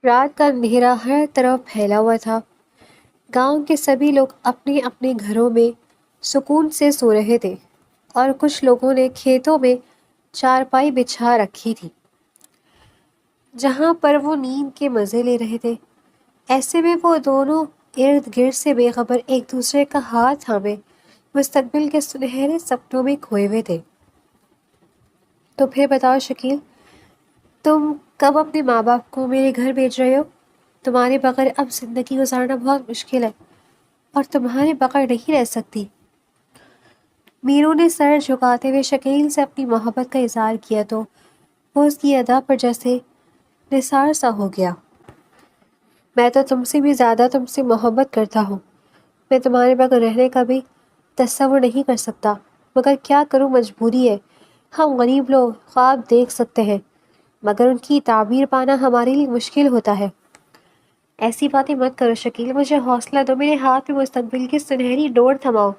رات کا اندھیرا ہر طرف پھیلا ہوا تھا۔ گاؤں کے سبھی لوگ اپنے اپنے گھروں میں سکون سے سو رہے تھے اور کچھ لوگوں نے کھیتوں میں چارپائی بچھا رکھی تھی جہاں پر وہ نیند کے مزے لے رہے تھے۔ ایسے میں وہ دونوں ارد گرد سے بے خبر ایک دوسرے کا ہاتھ تھامے مستقبل کے سنہرے سپنوں میں کھوئے ہوئے تھے۔ تو پھر بتاؤ شکیل، تم کب اپنے ماں باپ کو میرے گھر بھیج رہے ہو؟ تمہارے بغیر اب زندگی گزارنا بہت مشکل ہے اور تمہارے بغیر نہیں رہ سکتی۔ میرو نے سر جھکاتے ہوئے شکیل سے اپنی محبت کا اظہار کیا تو وہ اس کی ادا پر جیسے نثار سا ہو گیا۔ میں تو تم سے بھی زیادہ تم سے محبت کرتا ہوں۔ میں تمہارے بغیر رہنے کا بھی تصور نہیں کر سکتا، مگر کیا کروں، مجبوری ہے۔ ہم غریب لوگ خواب دیکھ سکتے ہیں مگر ان کی تعبیر پانا ہمارے لیے مشکل ہوتا ہے۔ ایسی باتیں مت کرو شکیل، مجھے حوصلہ دو، میرے ہاتھ میں مستقبل کی سنہری ڈور تھماؤ۔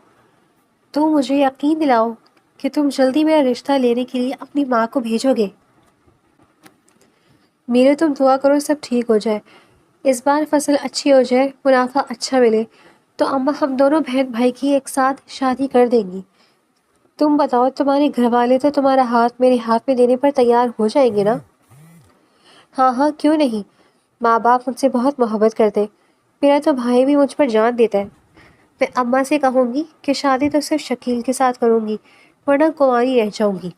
تم مجھے یقین دلاؤ کہ تم جلدی میرا رشتہ لینے کے لیے اپنی ماں کو بھیجو گے۔ میرے تم دعا کرو سب ٹھیک ہو جائے، اس بار فصل اچھی ہو جائے، منافع اچھا ملے تو اماں ہم دونوں بہن بھائی کی ایک ساتھ شادی کر دیں گی۔ تم بتاؤ، تمہارے گھر والے تو تمہارا ہاتھ میرے ہاتھ میں دینے پر تیار ہو جائیں گے نا؟ ہاں ہاں، کیوں نہیں، ماں باپ مجھ سے بہت محبت کرتے، میرا تو بھائی بھی مجھ پر جان دیتا ہے۔ میں اماں سے کہوں گی کہ شادی تو صرف شکیل کے ساتھ کروں گی، ورنہ کنواری رہ جاؤں گی۔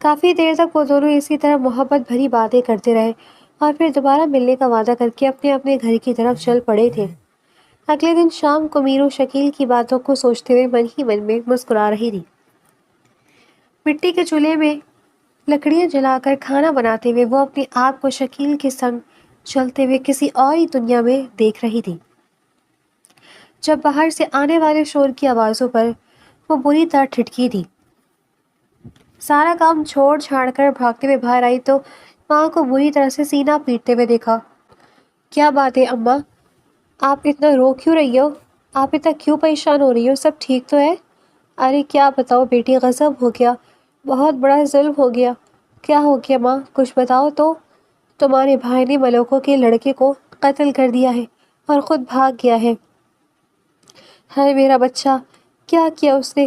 کافی دیر تک وہ دونوں اسی طرح محبت بھری باتیں کرتے رہے اور پھر دوبارہ ملنے کا وعدہ کر کے اپنے اپنے گھر کی طرف چل پڑے تھے۔ اگلے دن شام کو میرو شکیل کی باتوں کو سوچتے ہوئے من ہی من میں مسکرا رہی تھی۔ مٹی کے چولہے میں لکڑیاں جلا کر کھانا بناتے ہوئے وہ اپنے آپ کو شکیل کے سنگ چلتے ہوئے کسی اور ہی دنیا میں دیکھ رہی تھی، جب باہر سے آنے والے شور کی آوازوں پر وہ بری طرح ٹھٹکی تھی۔ سارا کام چھوڑ چھاڑ کر بھاگتے ہوئے باہر آئی تو ماں کو بری طرح سے سینہ پیٹتے ہوئے دیکھا۔ کیا بات ہے اماں، آپ اتنا رو کیوں رہی ہو؟ آپ اتنا کیوں پریشان ہو رہی ہو؟ سب ٹھیک تو ہے؟ ارے کیا بتاؤ بیٹی، غضب ہو گیا، بہت بڑا ظلم ہو گیا۔ کیا ہو گیا ماں، کچھ بتاؤ تو۔ تمہارے بھائی نے ملوکوں کے لڑکے کو قتل کر دیا ہے اور خود بھاگ گیا ہے۔ ہائے میرا بچہ، کیا کیا اس نے؟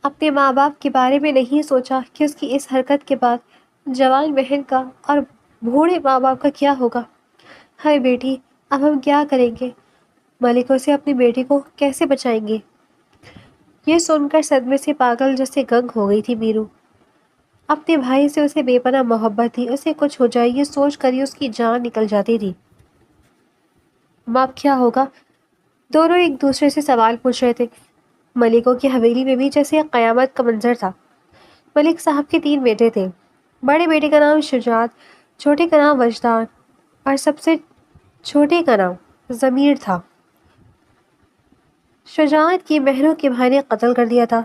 اپنے ماں باپ کے بارے میں نہیں سوچا کہ اس کی اس حرکت کے بعد جوان بہن کا اور بوڑھے ماں باپ کا کیا ہوگا۔ ہائے بیٹی، اب ہم کیا کریں گے؟ ملکوں سے اپنی بیٹی کو کیسے بچائیں گے؟ یہ سن کر صدمے سے پاگل جیسے گنگ ہو گئی تھی میرو۔ اپنے بھائی سے اسے بے پناہ محبت تھی، اسے کچھ ہو جائے یہ سوچ کر ہی اس کی جان نکل جاتی تھی۔ اب کیا ہوگا؟ دونوں ایک دوسرے سے سوال پوچھ رہے تھے۔ ملکوں کی حویلی میں بھی جیسے قیامت کا منظر تھا۔ ملک صاحب کے 3 بیٹے تھے۔ بڑے بیٹے کا نام شجاعت، چھوٹے کا نام وجدان اور سب سے چھوٹے کا نام ضمیر تھا۔ شجاعت کی مہروں کے بھائی نے قتل کر دیا تھا۔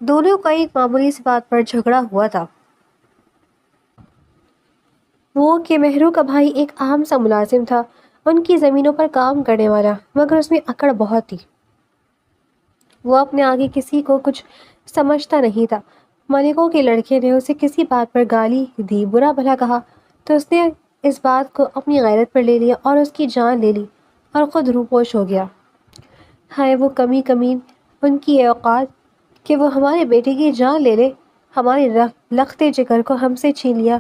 دونوں کا ایک معمولی سی بات پر جھگڑا ہوا تھا۔ وہ کہ مہروں کا بھائی ایک عام سا ملازم تھا، ان کی زمینوں پر کام کرنے والا، مگر اس میں اکڑ بہت تھی۔ وہ اپنے آگے کسی کو کچھ سمجھتا نہیں تھا۔ ملکوں کے لڑکے نے اسے کسی بات پر گالی دی، برا بھلا کہا تو اس نے اس بات کو اپنی غیرت پر لے لیا اور اس کی جان لے لی اور خود روپوش ہو گیا۔ ہائے وہ کمین، ان کی یہ اوقات کہ وہ ہمارے بیٹے کی جان لے لے، ہمارے لختے جگر کو ہم سے چھین لیا۔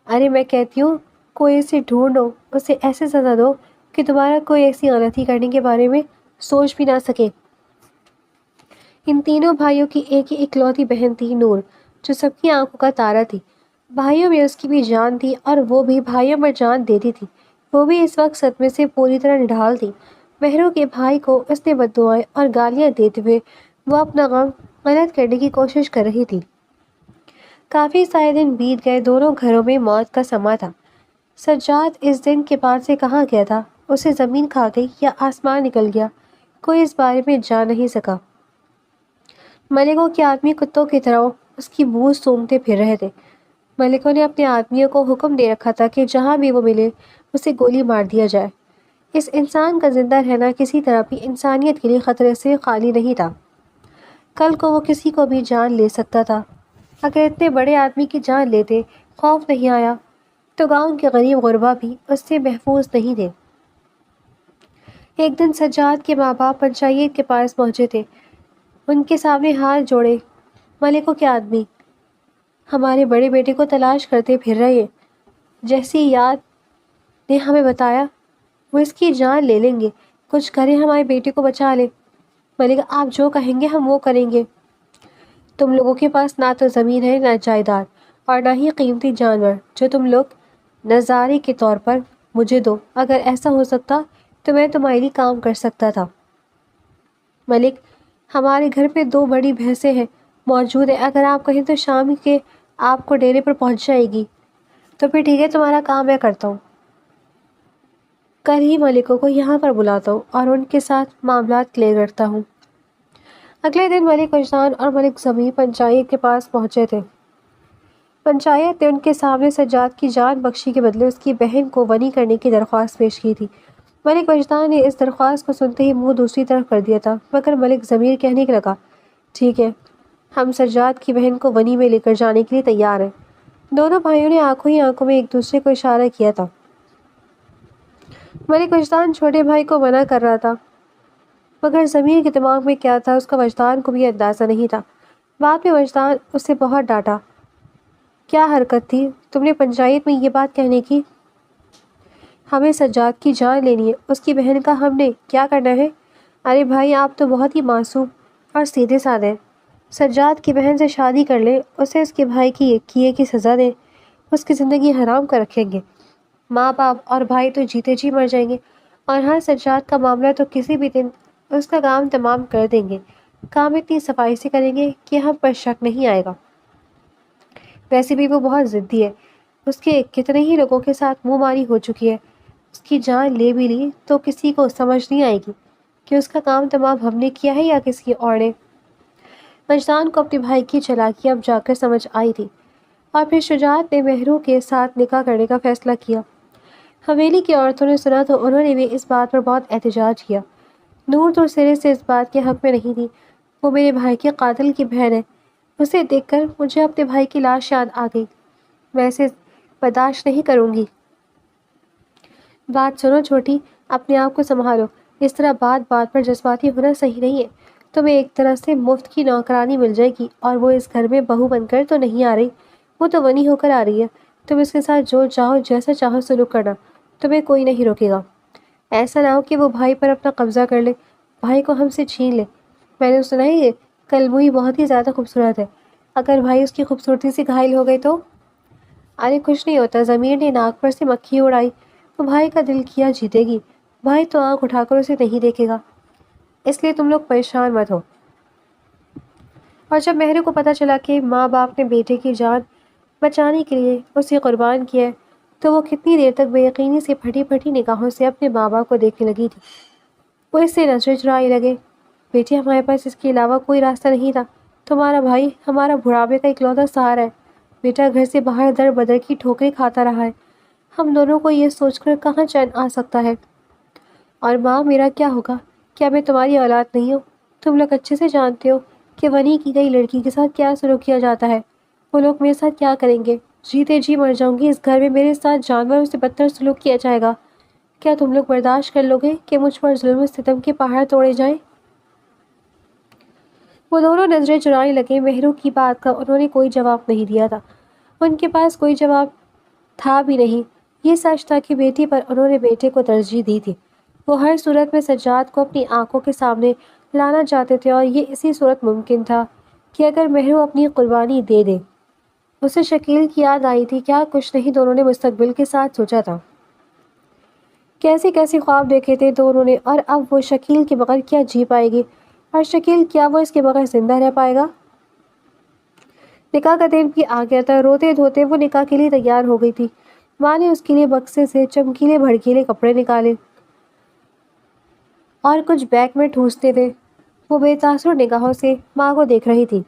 ارے میں کہتی ہوں کوئی اسے ڈھونڈو، اسے ایسے سزا دو کہ دوبارہ کوئی ایسی غلطی کرنے کے بارے میں سوچ بھی نہ سکے۔ ان تینوں بھائیوں کی ایک ہی اکلوتی بہن تھی، نور، جو سب کی آنکھوں کا تارا تھی۔ بھائیوں میں اس کی بھی جان تھی اور وہ بھی بھائیوں پر جان دیتی تھی۔ وہ بھی اس وقت صدمے سے پوری طرح نڈھال تھی۔ مہروں کے بھائی کو اس نے بددعائیں اور گالیاں دیتے ہوئے وہ اپنا غم غلط کرنے کی کوشش کر رہی تھی۔ کافی سارے دن بیت گئے، دونوں گھروں میں موت کا سما تھا۔ سجاد اس دن کے بعد سے کہاں گیا تھا؟ اسے زمین کھا گئی یا آسمان نکل گیا؟ کوئی اس بارے میں جان نہیں سکا۔ ملکوں کے آدمی کتوں کی طرح اس کی بو سونگھتے پھر رہے تھے۔ ملکوں نے اپنے آدمیوں کو حکم دے رکھا تھا کہ جہاں بھی وہ ملے اسے گولی مار دیا جائے۔ اس انسان کا زندہ رہنا کسی طرح بھی انسانیت کے لیے خطرے سے خالی نہیں تھا۔ کل کو وہ کسی کو بھی جان لے سکتا تھا۔ اگر اتنے بڑے آدمی کی جان لیتے، خوف نہیں آیا؟ تو گاؤں کے غریب غربا بھی اس سے محفوظ نہیں تھے۔ ایک دن سجاد کے ماں باپ پنچایت کے پاس پہنچے تھے۔ ان کے سامنے ہاتھ جوڑے ملکوں کے آدمی ہمارے بڑے بیٹے کو تلاش کرتے پھر رہے ہیں۔ جیسی یاد نے ہمیں بتایا وہ اس کی جان لے لیں گے، کچھ کریں ہمارے بیٹے کو بچا لے۔ ملک آپ جو کہیں گے ہم وہ کریں گے۔ تم لوگوں کے پاس نہ تو زمین ہے نہ جائیداد اور نہ ہی قیمتی جانور جو تم لوگ نظارے کے طور پر مجھے دو۔ اگر ایسا ہو سکتا تو میں تمہارے لیے کام کر سکتا تھا۔ ملک ہمارے گھر پہ 2 بڑی بھینسیں ہیں موجود ہے، اگر آپ کہیں تو شام کے آپ کو ڈیرے پر پہنچ جائے گی۔ تو پھر ٹھیک ہے، تمہارا کام میں کرتا ہوں۔ کل ہی ملکوں کو یہاں پر بلاتا ہوں اور ان کے ساتھ معاملات کلیئر کرتا ہوں۔ اگلے دن ملک وجدان اور ملک ضمیر پنچایت کے پاس پہنچے تھے۔ پنچایت نے ان کے سامنے سجاد کی جان بخشی کے بدلے اس کی بہن کو غنی کرنے کی درخواست پیش کی تھی۔ ملک وجدان نے اس درخواست کو سنتے ہی منہ دوسری طرف کر دیا تھا، مگر ملک ضمیر کہنے لگا، ٹھیک ہے، ہم سجاد کی بہن کو غنی میں لے کر جانے کے لیے تیار ہیں۔ دونوں بھائیوں نے آنکھوں ہی آنکھوں میں ایک دوسرے کو اشارہ کیا تھا۔ ملک وجدان چھوٹے بھائی کو منع کر رہا تھا، مگر ضمیر کے دماغ میں کیا تھا اس کا وجدان کو بھی اندازہ نہیں تھا۔ بعد میں وجدان اسے بہت ڈانٹا، کیا حرکت تھی تم نے پنچایت میں یہ بات کہنے کی؟ ہمیں سجاد کی جان لینی ہے، اس کی بہن کا ہم نے کیا کرنا ہے؟ ارے بھائی آپ تو بہت ہی معصوم اور سیدھے سادے ہیں۔ سجاد کی بہن سے شادی کر لیں، اسے اس کے بھائی کی کیے کی سزا دیں، اس کی زندگی حرام کر رکھیں گے۔ ماں باپ اور بھائی تو جیتے جی مر جائیں گے، اور ہاں سجاد کا معاملہ تو کسی بھی دن اس کا کام تمام کر دیں گے۔ کام اتنی صفائی سے کریں گے کہ ہم پر شک نہیں آئے گا۔ ویسے بھی وہ بہت ضدی ہے، اس کے کتنے ہی لوگوں کے ساتھ منہ ماری ہو چکی ہے۔ اس کی جان لے بھی لی تو کسی کو سمجھ نہیں آئے گی کہ اس کا کام تمام ہم نے کیا ہے یا کسی اور نے۔ وجدان کو اپنے بھائی کی چالاکی اب جا کر سمجھ آئی تھی، اور پھر شجاعت نے مہرو کے ساتھ نکاح کرنے کا فیصلہ کیا۔ حویلی کی عورتوں نے سنا تو انہوں نے بھی اس بات پر بہت احتجاج کیا۔ نور تو سرے سے اس بات کے حق میں نہیں تھی، وہ میرے بھائی کے قاتل کی بہن ہے۔ اسے دیکھ کر مجھے اپنے بھائی کی لاش یاد آ گئی، میں اسے برداشت نہیں کروں گی۔ بات سنو چھوٹی، اپنے آپ کو سنبھالو، اس طرح بات بات پر جذباتی ہونا صحیح نہیں ہے۔ تمہیں ایک طرح سے مفت کی نوکرانی مل جائے گی، اور وہ اس گھر میں بہو بن کر تو نہیں آ رہی، وہ تو غنی ہو کر آ رہی ہے۔ تم اس کے ساتھ جو چاہو جیسا چاہو سلوک کرنا، تمہیں کوئی نہیں روکے گا۔ ایسا نہ ہو کہ وہ بھائی پر اپنا قبضہ کر لے، بھائی کو ہم سے چھین لے۔ میں نے سنا ہے کلموئی بہت ہی زیادہ خوبصورت ہے، اگر بھائی اس کی خوبصورتی سے گھائل ہو گئے تو؟ ارے کچھ نہیں ہوتا، ضمیر نے ناک پر سے مکھی اڑائی، وہ بھائی کا دل کیا جیتے گی، بھائی تو آنکھ اٹھا کر اسے نہیں دیکھے گا، اس لیے تم لوگ پریشان مت ہو۔ اور جب مہرو کو پتہ چلا کہ ماں باپ نے بیٹے کی جان بچانے کے لیے اسے قربان کیا ہے، تو وہ کتنی دیر تک بے یقینی سے پھٹی پھٹی نگاہوں سے اپنے ماں باپ کو دیکھنے لگی تھی۔ وہ اس سے نظریں چرائے لگے، بیٹے ہمارے پاس اس کے علاوہ کوئی راستہ نہیں تھا، تمہارا بھائی ہمارا بڑھاپے کا اکلوتا سہارا ہے، بیٹا گھر سے باہر در بدر کی ٹھوکریں کھاتا رہا ہے، ہم دونوں کو یہ سوچ کر کہاں چین آ سکتا ہے؟ اور ماں میرا کیا ہوگا؟ کیا میں تمہاری اولاد نہیں ہوں؟ تم لوگ اچھے سے جانتے ہو کہ غنی کی گئی لڑکی کے ساتھ کیا سلوک کیا جاتا ہے، وہ لوگ میرے ساتھ کیا کریں گے؟ جیتے جی مر جاؤں گی، اس گھر میں میرے ساتھ جانوروں سے بدتر سلوک کیا جائے گا، کیا تم لوگ برداشت کر لو گے کہ مجھ پر ظلم و ستم کے پہاڑ توڑے جائیں؟ وہ دونوں نظریں چرانے لگے، مہرو کی بات کا انہوں نے کوئی جواب نہیں دیا تھا، ان کے پاس کوئی جواب تھا بھی نہیں۔ یہ سچ تھا کہ بیٹی پر انہوں نے بیٹے کو ترجیح دی تھی، وہ ہر صورت میں سجاد کو اپنی آنکھوں کے سامنے لانا چاہتے تھے، اور یہ اسی صورت ممکن تھا کہ اگر مہرو اپنی قربانی دے دے۔ اسے شکیل کی یاد آئی تھی، کیا کچھ نہیں دونوں نے مستقبل کے ساتھ سوچا تھا، کیسے کیسے خواب دیکھے تھے دونوں نے، اور اب وہ شکیل کے بغیر کیا جی پائے گی، اور شکیل کیا وہ اس کے بغیر زندہ رہ پائے گا؟ نکاح کا دن بھی آ گیا تھا، روتے دھوتے وہ نکاح کے لیے تیار ہو گئی تھی۔ ماں نے اس کے لیے بکسے سے چمکیلے بھڑکیلے کپڑے نکالے اور کچھ بیگ میں ٹھونستے تھے۔ وہ بے تاثر نگاہوں سے ماں کو دیکھ رہی تھی۔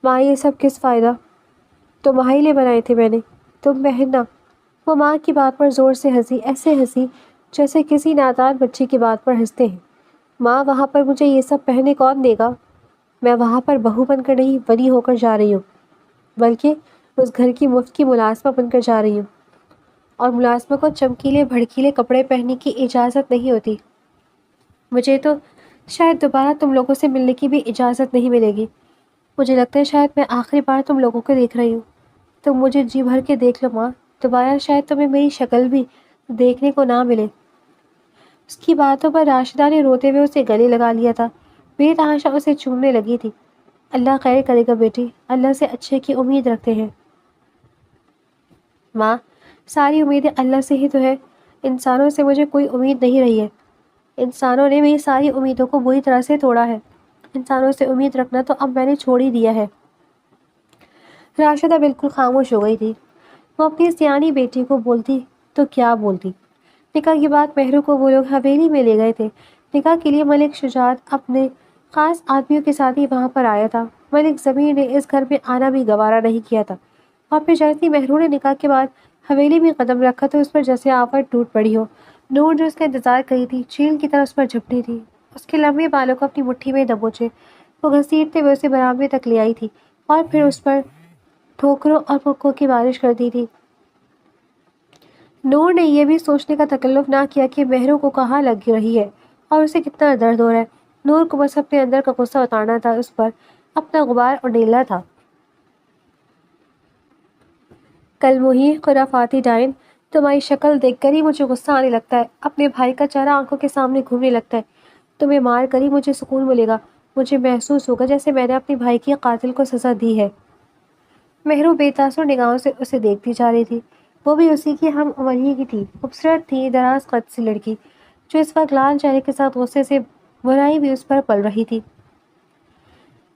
ماں یہ سب کس فائدہ؟ تمہارے لیے بنائے تھے میں نے، تم پہننا۔ وہ ماں کی بات پر زور سے ہنسی، ایسے ہنسی جیسے کسی نادان بچے کی بات پر ہنستے ہیں۔ ماں وہاں پر مجھے یہ سب پہننے کون دے گا؟ میں وہاں پر بہو بن کر نہیں، بنی ہو کر جا رہی ہوں، بلکہ اس گھر کی مفت کی ملازمہ بن کر جا رہی ہوں، اور ملازمہ کو چمکیلے بھڑکیلے کپڑے پہننے کی اجازت نہیں ہوتی۔ مجھے تو شاید دوبارہ تم لوگوں سے ملنے کی بھی اجازت نہیں ملے گی۔ مجھے لگتا ہے شاید میں آخری بار تم لوگوں کو دیکھ رہی ہوں۔ تم مجھے جی بھر کے دیکھ لو ماں، دوبارہ شاید تمہیں میری شکل بھی دیکھنے کو نہ ملے۔ اس کی باتوں پر راشدہ نے روتے ہوئے اسے گلے لگا لیا تھا، بے تحاشا اسے چومنے لگی تھی۔ اللہ خیر کرے گا بیٹی، اللہ سے اچھے کی امید رکھتے ہیں۔ ماں، ساری امیدیں اللہ سے ہی تو ہے، انسانوں سے مجھے کوئی امید نہیں رہی ہے۔ انسانوں نے میری ساری امیدوں کو بری طرح سے توڑا ہے۔ انسانوں سے امید رکھنا تو اب میں نے چھوڑ ہی دیا ہے۔ راشدہ بالکل خاموش ہو گئی تھی۔ وہ اپنی سیانی بیٹی کو بولتی تو کیا بولتی۔ نکاح کی بات مہرو کو وہ لوگ حویلی میں لے گئے تھے۔ نکاح کے لیے ملک شجاعت اپنے خاص آدمیوں کے ساتھ ہی وہاں پر آیا تھا۔ ملک ضمیر نے اس گھر میں آنا بھی گوارا نہیں کیا تھا، اور پھر جیسے مہرو نے نکاح کے بعد حویلی میں قدم رکھا تو اس پر جیسے آفت ٹوٹ پڑی ہو۔ نور جو اس کا انتظار کری تھی، چیل کی طرح اس پر جھپٹی تھی، اس کے لمبے بالوں کو اپنی مٹھی میں دبوچے وہ گھسیٹتے ہوئے اسے برآمدے تک لے آئی تھی، اور پھر اس پر ٹھوکروں اور مکوں کی بارش کرتی تھی۔ نور نے یہ بھی سوچنے کا تکلف نہ کیا کہ مہرو کو کہاں لگ رہی ہے اور اسے کتنا درد ہو رہا ہے۔ نور کو بس اپنے اندر کا غصہ اتارنا تھا، اس پر اپنا غبار اڈیلنا تھا۔ کل مہی خرافاتی ڈائن، تمہاری شکل دیکھ کر ہی مجھے غصہ آنے لگتا ہے، اپنے بھائی کا چہرہ آنکھوں کے سامنے گھومنے لگتا ہے۔ تمہیں مار کر ہی مجھے سکون ملے گا، مجھے محسوس ہوگا جیسے میں نے اپنے بھائی کی قاتل کو سزا دی ہے۔ مہرو بے تاثر نگاہوں سے اسے دیکھتی جا رہی تھی۔ وہ بھی اسی کی ہم عمری کی تھی، خوبصورت تھی، دراز قد سی لڑکی، جو اس وقت لال چہرے کے ساتھ غصے سے برائی بھی اس پر پل رہی تھی۔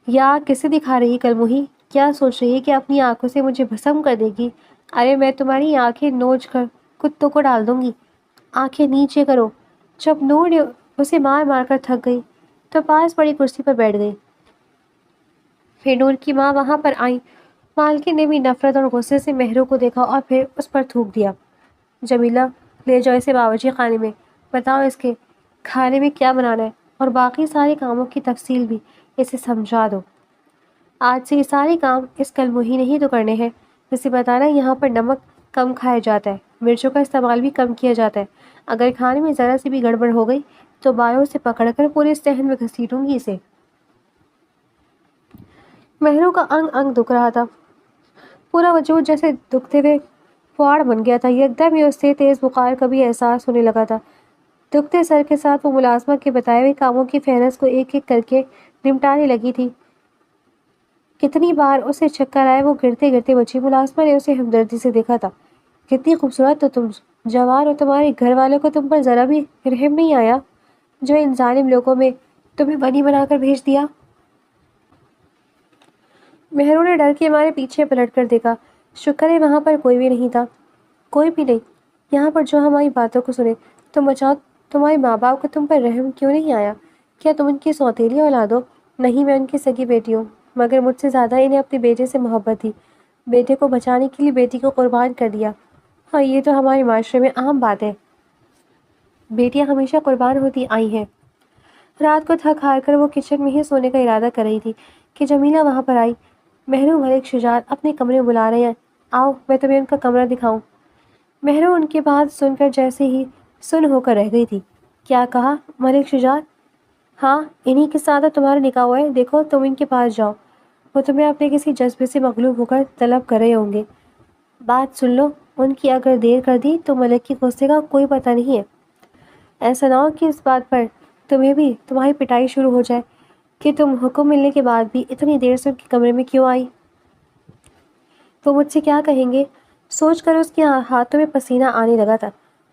یا کسے دکھا رہی کل مہی؟ کیا سوچ رہی ہے کہ اپنی آنکھوں سے مجھے بھسم کر دے گی؟ ارے میں تمہاری آنکھیں نوچ کر کتوں کو ڈال دوں گی۔ آنکھیں نیچے کرو۔ جب نور نے اسے مار مار کر تھک گئی تو پاس پڑی کرسی پر بیٹھ گئی۔ پھر نور کی ماں وہاں پر آئی۔ مالکن نے بھی نفرت اور غصے سے مہرو کو دیکھا اور پھر اس پر تھوک دیا۔ جمیلہ، لے جاؤ اسے باورچی خانے میں، بتاؤ اس کے کھانے میں کیا بنانا ہے، اور باقی سارے کاموں کی تفصیل بھی اسے سمجھا دو۔ آج سے یہ سارے کام اس کل مہی نے ہی تو کرنے ہیں۔ جسے بتانا یہاں پر نمک کم کھایا جاتا ہے، مرچوں کا استعمال بھی کم کیا جاتا ہے۔ اگر کھانے میں ذرا سی بھی گڑبڑ ہو گئی تو بالوں سے پکڑ کر پورے صحن میں گھسیٹوں گی اسے۔ مہرو کا انگ انگ دکھ رہا تھا، پورا وجود جیسے دکھتے ہوئے پہاڑ بن گیا تھا۔ یکدم ہی اس سے تیز بخار کا بھی احساس ہونے لگا تھا۔ دکھتے سر کے ساتھ وہ ملازمہ کے بتائے ہوئے کاموں کی فہرست کو ایک ایک کر کے نمٹانے لگی تھی۔ کتنی بار اسے چکر آئے، وہ گرتے گرتے بچی۔ ملازمہ نے اسے ہمدردی سے دیکھا تھا۔ کتنی خوبصورت تو تم جوان ہو، تمہارے گھر والوں کو تم پر ذرا بھی رحم نہیں آیا، جو ان ظالم لوگوں میں تمہیں بنی بنا کر بھیج دیا۔ مہرو نے ڈر کے مارے پیچھے پلٹ کر دیکھا۔ شکر ہے وہاں پر کوئی بھی نہیں تھا، کوئی بھی نہیں یہاں پر جو ہماری باتوں کو سنے۔ تم بچاؤ، تمہارے ماں باپ کو تم پر رحم کیوں نہیں آیا؟ کیا تم ان کی سوتیلی اولاد ہو؟ نہیں، میں ان کی سگی بیٹی ہوں، مگر مجھ سے زیادہ انہیں اپنے بیٹے سے محبت تھی۔ بیٹے کو بچانے کے لیے بیٹی کو قربان کر دیا۔ ہاں، یہ تو ہمارے معاشرے میں عام بات ہے، بیٹیاں ہمیشہ قربان ہوتی آئی ہیں۔ رات کو تھک ہار کر وہ کچن میں ہی سونے کا ارادہ کر رہی تھی کہ جمیلہ وہاں پر آئی۔ مہرو، ملک شجاعت اپنے کمرے میں بلا رہے ہیں، آؤ میں تمہیں ان کا کمرہ دکھاؤں۔ مہرو ان کی بات سن کر جیسے ہی سن ہو کر رہ گئی تھی۔ کیا کہا ملک شجاعت؟ ہاں، انہی کے ساتھ تمہارا نکاح ہوا ہے، دیکھو تم ان کے پاس جاؤ، وہ تمہیں اپنے کسی جذبے سے مغلوب ہو کر طلب کر رہے ہوں گے۔ بات سن لو، ان کی اگر دیر کر دی تو ملک کے غصے کا کوئی پتہ نہیں ہے۔ ایسا نہ ہو کہ اس بات پر تمہیں بھی تمہاری پٹائی شروع ہو جائے کہ تم حکم ملنے کے بعد بھی اتنی دیر سے ان کے کمرے میں کیوں آئی۔ وہ مجھ سے کیا کہیں گے؟ سوچ کر اس کے ہاتھوں میں پسینہ آنے لگا تھا۔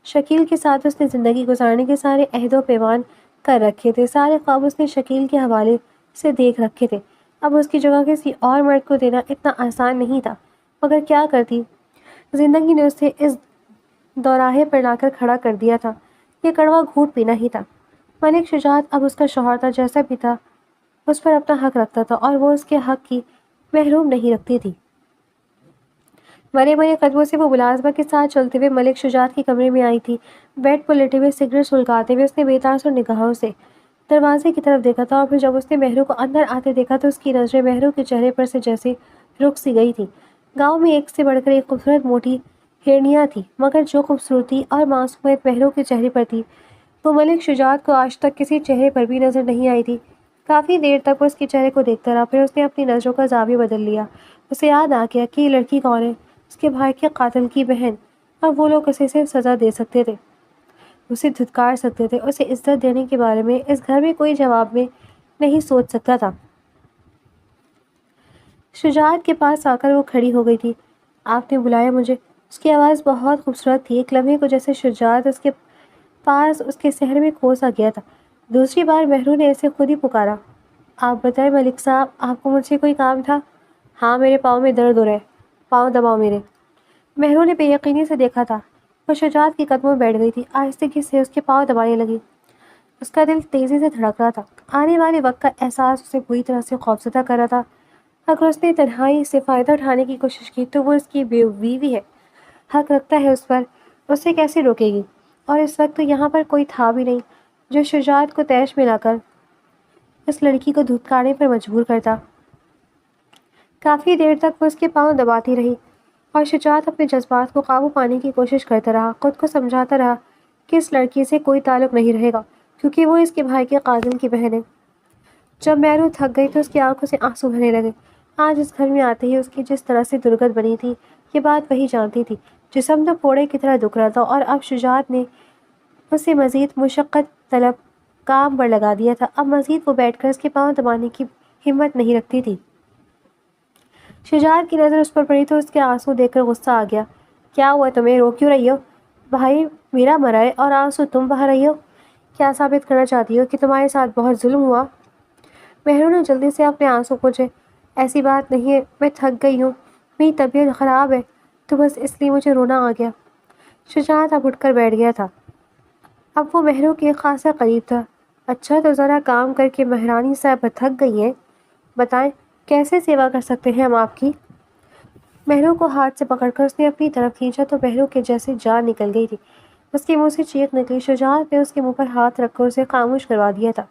شکیل کے ساتھ اس نے زندگی گزارنے کے سارے عہد و پیمان کر رکھے تھے، سارے خواب اس نے شکیل کے حوالے سے دیکھ رکھے تھے۔ اب اس کی جگہ کسی اور مرد کو دینا اتنا آسان نہیں تھا، مگر کیا کرتی؟ زندگی نے اسے اس دوراہے پر لا کر کھڑا کر دیا تھا، یہ کڑوا گھونٹ پینا ہی تھا۔ ملک شجاعت اب اس کا شوہر تھا، جیسا بھی تھا اس پر اپنا حق رکھتا تھا، اور وہ اس کے حق کی محروم نہیں رکھتی تھی۔ مرے مرے قدموں سے وہ ملازمہ کے ساتھ چلتے ہوئے ملک شجاعت کے کمرے میں آئی تھی۔ بیڈ پر لیٹے ہوئے سگریٹ سلگاتے ہوئے اس نے بے تاثر نگاہوں سے دروازے کی طرف دیکھا تھا، اور پھر جب اس نے مہرو کو اندر آتے دیکھا تو اس کی نظریں مہرو کے چہرے پر سے جیسے رک سی گئی تھی۔ گاؤں میں ایک سے بڑھ کر ایک خوبصورت موٹی ہرنیاں تھی، مگر جو خوبصورتی اور معصومیت مہروں کے چہرے پر تھی وہ ملک شجاعت کو آج تک کسی چہرے پر بھی نظر نہیں آئی تھی۔ کافی دیر تک وہ اس کے چہرے کو دیکھتا رہا، پھر اس نے اپنی نظروں کا زاویہ بدل لیا۔ اسے یاد آ گیا کہ یہ لڑکی کون ہے، اس کے بھائی کے قاتل کی بہن، اور وہ لوگ اسے صرف سزا دے سکتے تھے، اسے دھتکار سکتے تھے، اسے عزت دینے کے بارے میں اس گھر میں کوئی جواب میں نہیں سوچ سکتا تھا۔ شجاعت کے پاس آ کر وہ کھڑی ہو گئی تھی۔ آپ نے بلایا مجھے؟ اس کی آواز بہت خوبصورت تھی، ایک لمحے کو جیسے شجاعت اس کے پاس اس کے سحر میں کھو سا گیا تھا۔ دوسری بار مہرو نے اسے خود ہی پکارا۔ آپ بتائیں ملک صاحب، آپ کو مجھ سے کوئی کام تھا؟ ہاں، میرے پاؤں میں درد ہو رہا ہے، پاؤں دباؤ میرے۔ مہرو نے بے یقینی سے دیکھا تھا۔ وہ شجاعت کے قدموں میں بیٹھ گئی تھی، آہستگی سے اس کے پاؤں دبانے لگی۔ اس کا دل تیزی سے دھڑک رہا تھا۔ آنے والے وقت کا احساس اسے بری طرح سے خوفزدہ کر رہا تھا۔ اگر اس نے تنہائی سے فائدہ اٹھانے کی کوشش کی تو وہ اس کی بیوی ہے، حق رکھتا ہے اس پر، اسے کیسے روکے گی؟ اور اس وقت تو یہاں پر کوئی تھا بھی نہیں جو شجاعت کو طیش میں لا کر اس لڑکی کو دھتکارنے پر مجبور کرتا۔ کافی دیر تک وہ اس کے پاؤں دباتی رہی اور شجاعت اپنے جذبات کو قابو پانے کی کوشش کرتا رہا، خود کو سمجھاتا رہا کہ اس لڑکی سے کوئی تعلق نہیں رہے گا کیونکہ وہ اس کے بھائی کے قاتل کی بہن ہے۔ جب مہرو تھک گئی تو اس کی آنکھوں سے آنسو بہنے لگے۔ آج اس گھر میں آتے ہی اس کی جس طرح سے درگت بنی تھی، یہ بات وہی جانتی تھی۔ جسم تو پھوڑے کی طرح دکھ رہا تھا اور اب شجاعت نے اسے مزید مشقت طلب کام پر لگا دیا تھا۔ اب مزید وہ بیٹھ کر اس کے پاؤں دبانے کی ہمت نہیں رکھتی تھی۔ شجاعت کی نظر اس پر پڑی تو اس کے آنسو دیکھ کر غصہ آ گیا۔ کیا ہوا تمہیں؟ رو کیوں رہی ہو؟ بھائی میرا مرا ہے اور آنسو تم بہا رہی ہو؟ کیا ثابت کرنا چاہتی ہو کہ تمہارے ساتھ بہت ظلم ہوا؟ مہرو نے جلدی سے اپنے آنسو پوچھے۔ ایسی بات نہیں ہے، میں تھک گئی ہوں، میری طبیعت خراب ہے، تو بس اس لیے مجھے رونا آ گیا۔ شجاعت اب اٹھ کر بیٹھ گیا تھا۔ اب وہ مہرو کے خاصا قریب تھا۔ اچھا تو ذرا کام کر کے مہرانی صاحب تھک گئی ہیں، بتائیں کیسے سیوا کر سکتے ہیں ہم آپ کی؟ مہرو کو ہاتھ سے پکڑ کر اس نے اپنی طرف کھینچا تو مہرو کے جیسے جان نکل گئی تھی۔ اس کے منہ سے چیخ نکلی۔ شجاعت نے اس کے منہ پر ہاتھ رکھ کر اسے خاموش کروا دیا تھا۔